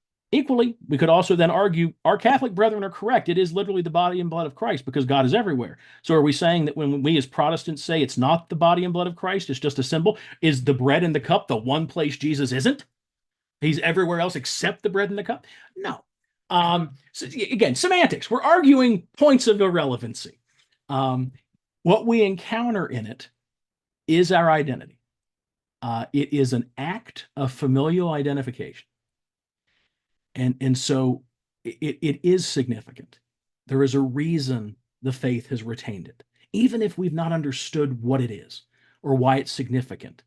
S1: we could also then argue our Catholic brethren are correct. It is literally the body and blood of Christ, because God is everywhere. So are we saying that when we as Protestants say it's not the body and blood of Christ, it's just a symbol? Is the bread and the cup the one place Jesus isn't? He's everywhere else except the bread and the cup? No. So again, semantics. We're arguing points of irrelevancy. What we encounter in it is our identity. It is an act of familial identification. And so it is significant. There is a reason the faith has retained it, even if we've not understood what it is or why it's significant.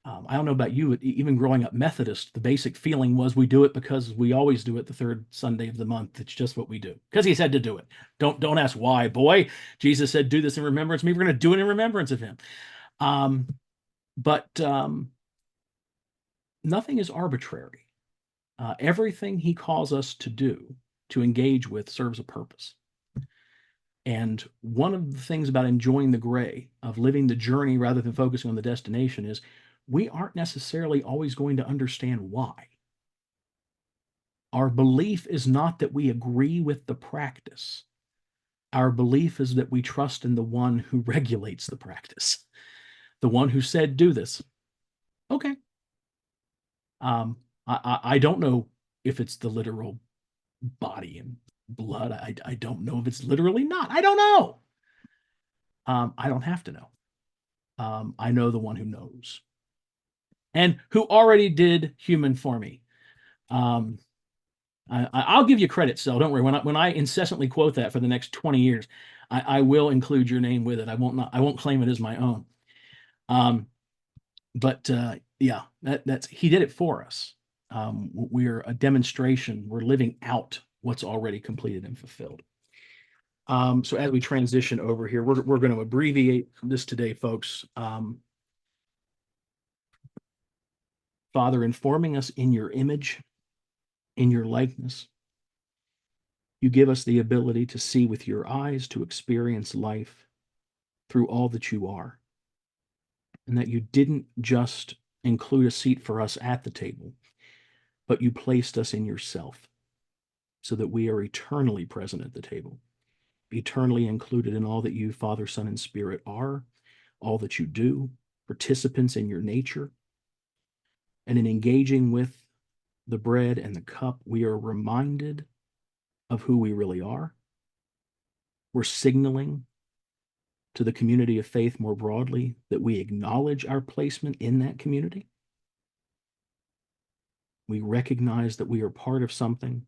S1: I don't know about you, even growing up Methodist, the basic feeling was we do it because we always do it the third Sunday of the month. It's just what we do because he said to do it. Don't ask why, boy. Jesus said, do this in remembrance of me. We're going to do it in remembrance of him. But nothing is arbitrary. Everything he calls us to do, to engage with, serves a purpose. And one of the things about enjoying the gray, of living the journey rather than focusing on the destination, is we aren't necessarily always going to understand why. Our belief is not that we agree with the practice. Our belief is that we trust in the one who regulates the practice, the one who said, do this. Okay. I don't know if it's the literal body and blood. I don't know if it's literally not. I don't know. I don't have to know. I know the one who knows and who already did human for me. I'll give you credit, Sel. Don't worry. When I incessantly quote that for the next 20 years, I will include your name with it. I won't claim it as my own. But yeah, that's he did it for us. We're a demonstration. We're living out what's already completed and fulfilled. So as we transition over here, we're going to abbreviate this today, folks. Father, informing us in your image, in your likeness, you give us the ability to see with your eyes, to experience life through all that you are, and that you didn't just include a seat for us at the table, but you placed us in yourself so that we are eternally present at the table, eternally included in all that you, Father, Son, and Spirit are, all that you do, participants in your nature. And in engaging with the bread and the cup, we are reminded of who we really are. We're signaling to the community of faith more broadly that we acknowledge our placement in that community. We recognize that we are part of something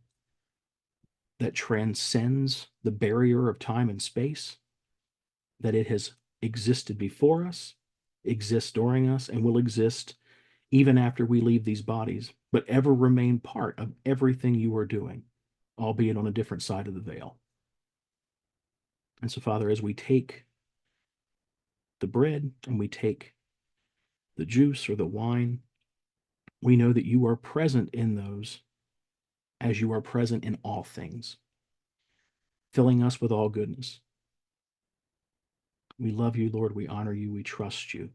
S1: that transcends the barrier of time and space, that it has existed before us, exists during us, and will exist even after we leave these bodies, but ever remain part of everything you are doing, albeit on a different side of the veil. And so, Father, as we take the bread and we take the juice or the wine, we know that you are present in those as you are present in all things, filling us with all goodness. We love you, Lord. We honor you. We trust you.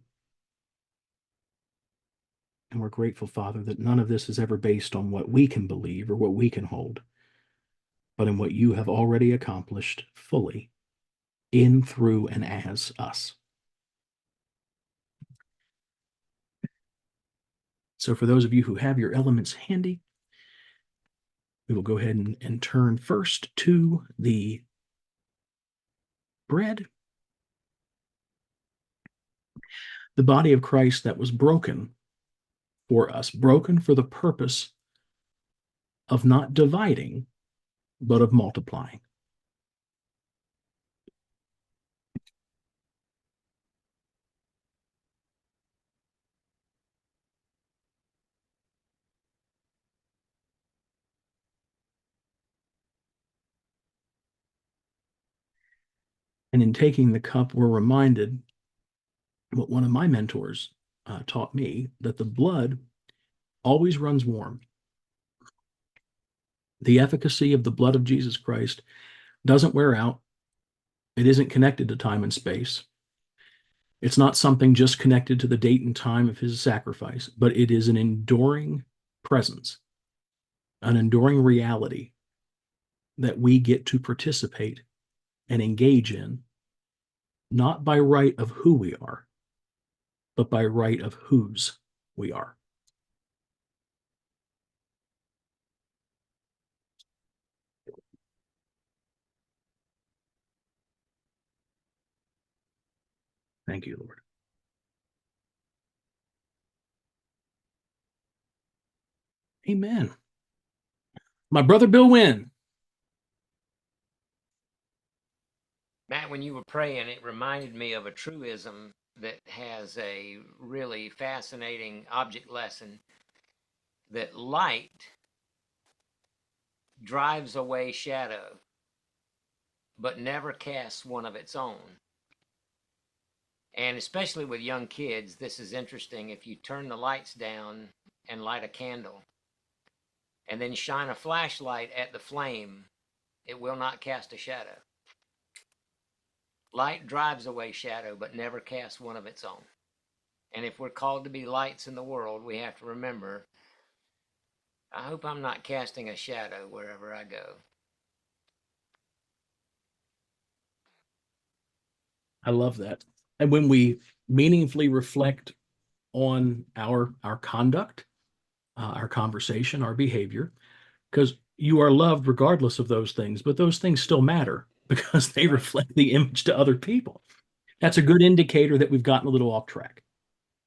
S1: And we're grateful, Father, that none of this is ever based on what we can believe or what we can hold, but in what you have already accomplished fully in, through, and as us. So for those of you who have your elements handy, we will go ahead and turn first to the bread, the body of Christ that was broken for us, broken for the purpose of not dividing, but of multiplying. And in taking the cup, we're reminded what one of my mentors taught me, that the blood always runs warm. The efficacy of the blood of Jesus Christ doesn't wear out. It isn't connected to time and space. It's not something just connected to the date and time of his sacrifice, but it is an enduring presence, an enduring reality that we get to participate and engage in, not by right of who we are, but by right of whose we are. Thank you, Lord. Amen. My brother Bill Wynn.
S7: Matt, when you were praying, it reminded me of a truism that has a really fascinating object lesson, that light drives away shadow, but never casts one of its own. And especially with young kids, this is interesting. If you turn the lights down and light a candle, and then shine a flashlight at the flame, it will not cast a shadow. Light drives away shadow, but never casts one of its own. And if we're called to be lights in the world, we have to remember, I hope I'm not casting a shadow wherever I go.
S1: I love that. And when we meaningfully reflect on our conduct, our conversation, our behavior, because you are loved regardless of those things, but those things still matter because they reflect the image to other people. That's a good indicator that we've gotten a little off track.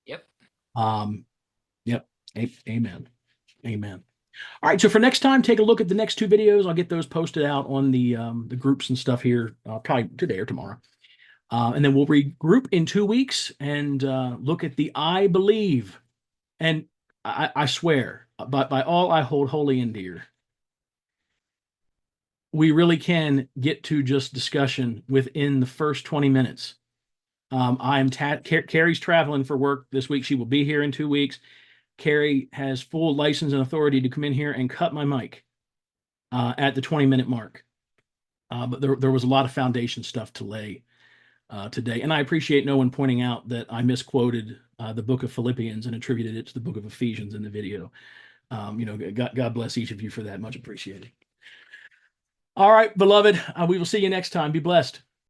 S7: Yep.
S1: Yep. Amen. Amen. All right. So for next time, take a look at the next two videos. I'll get those posted out on the groups and stuff here probably today or tomorrow. And then we'll regroup in 2 weeks and look at the I believe. And I swear, by all I hold holy and dear, we really can get to just discussion within the first 20 minutes. Carrie's traveling for work this week. She will be here in 2 weeks. Carrie has full license and authority to come in here and cut my mic at the 20-minute mark. But there was a lot of foundation stuff to lay today. And I appreciate no one pointing out that I misquoted the book of Philippians and attributed it to the book of Ephesians in the video. God bless each of you for that. Much appreciated. All right, beloved, we will see you next time. Be blessed.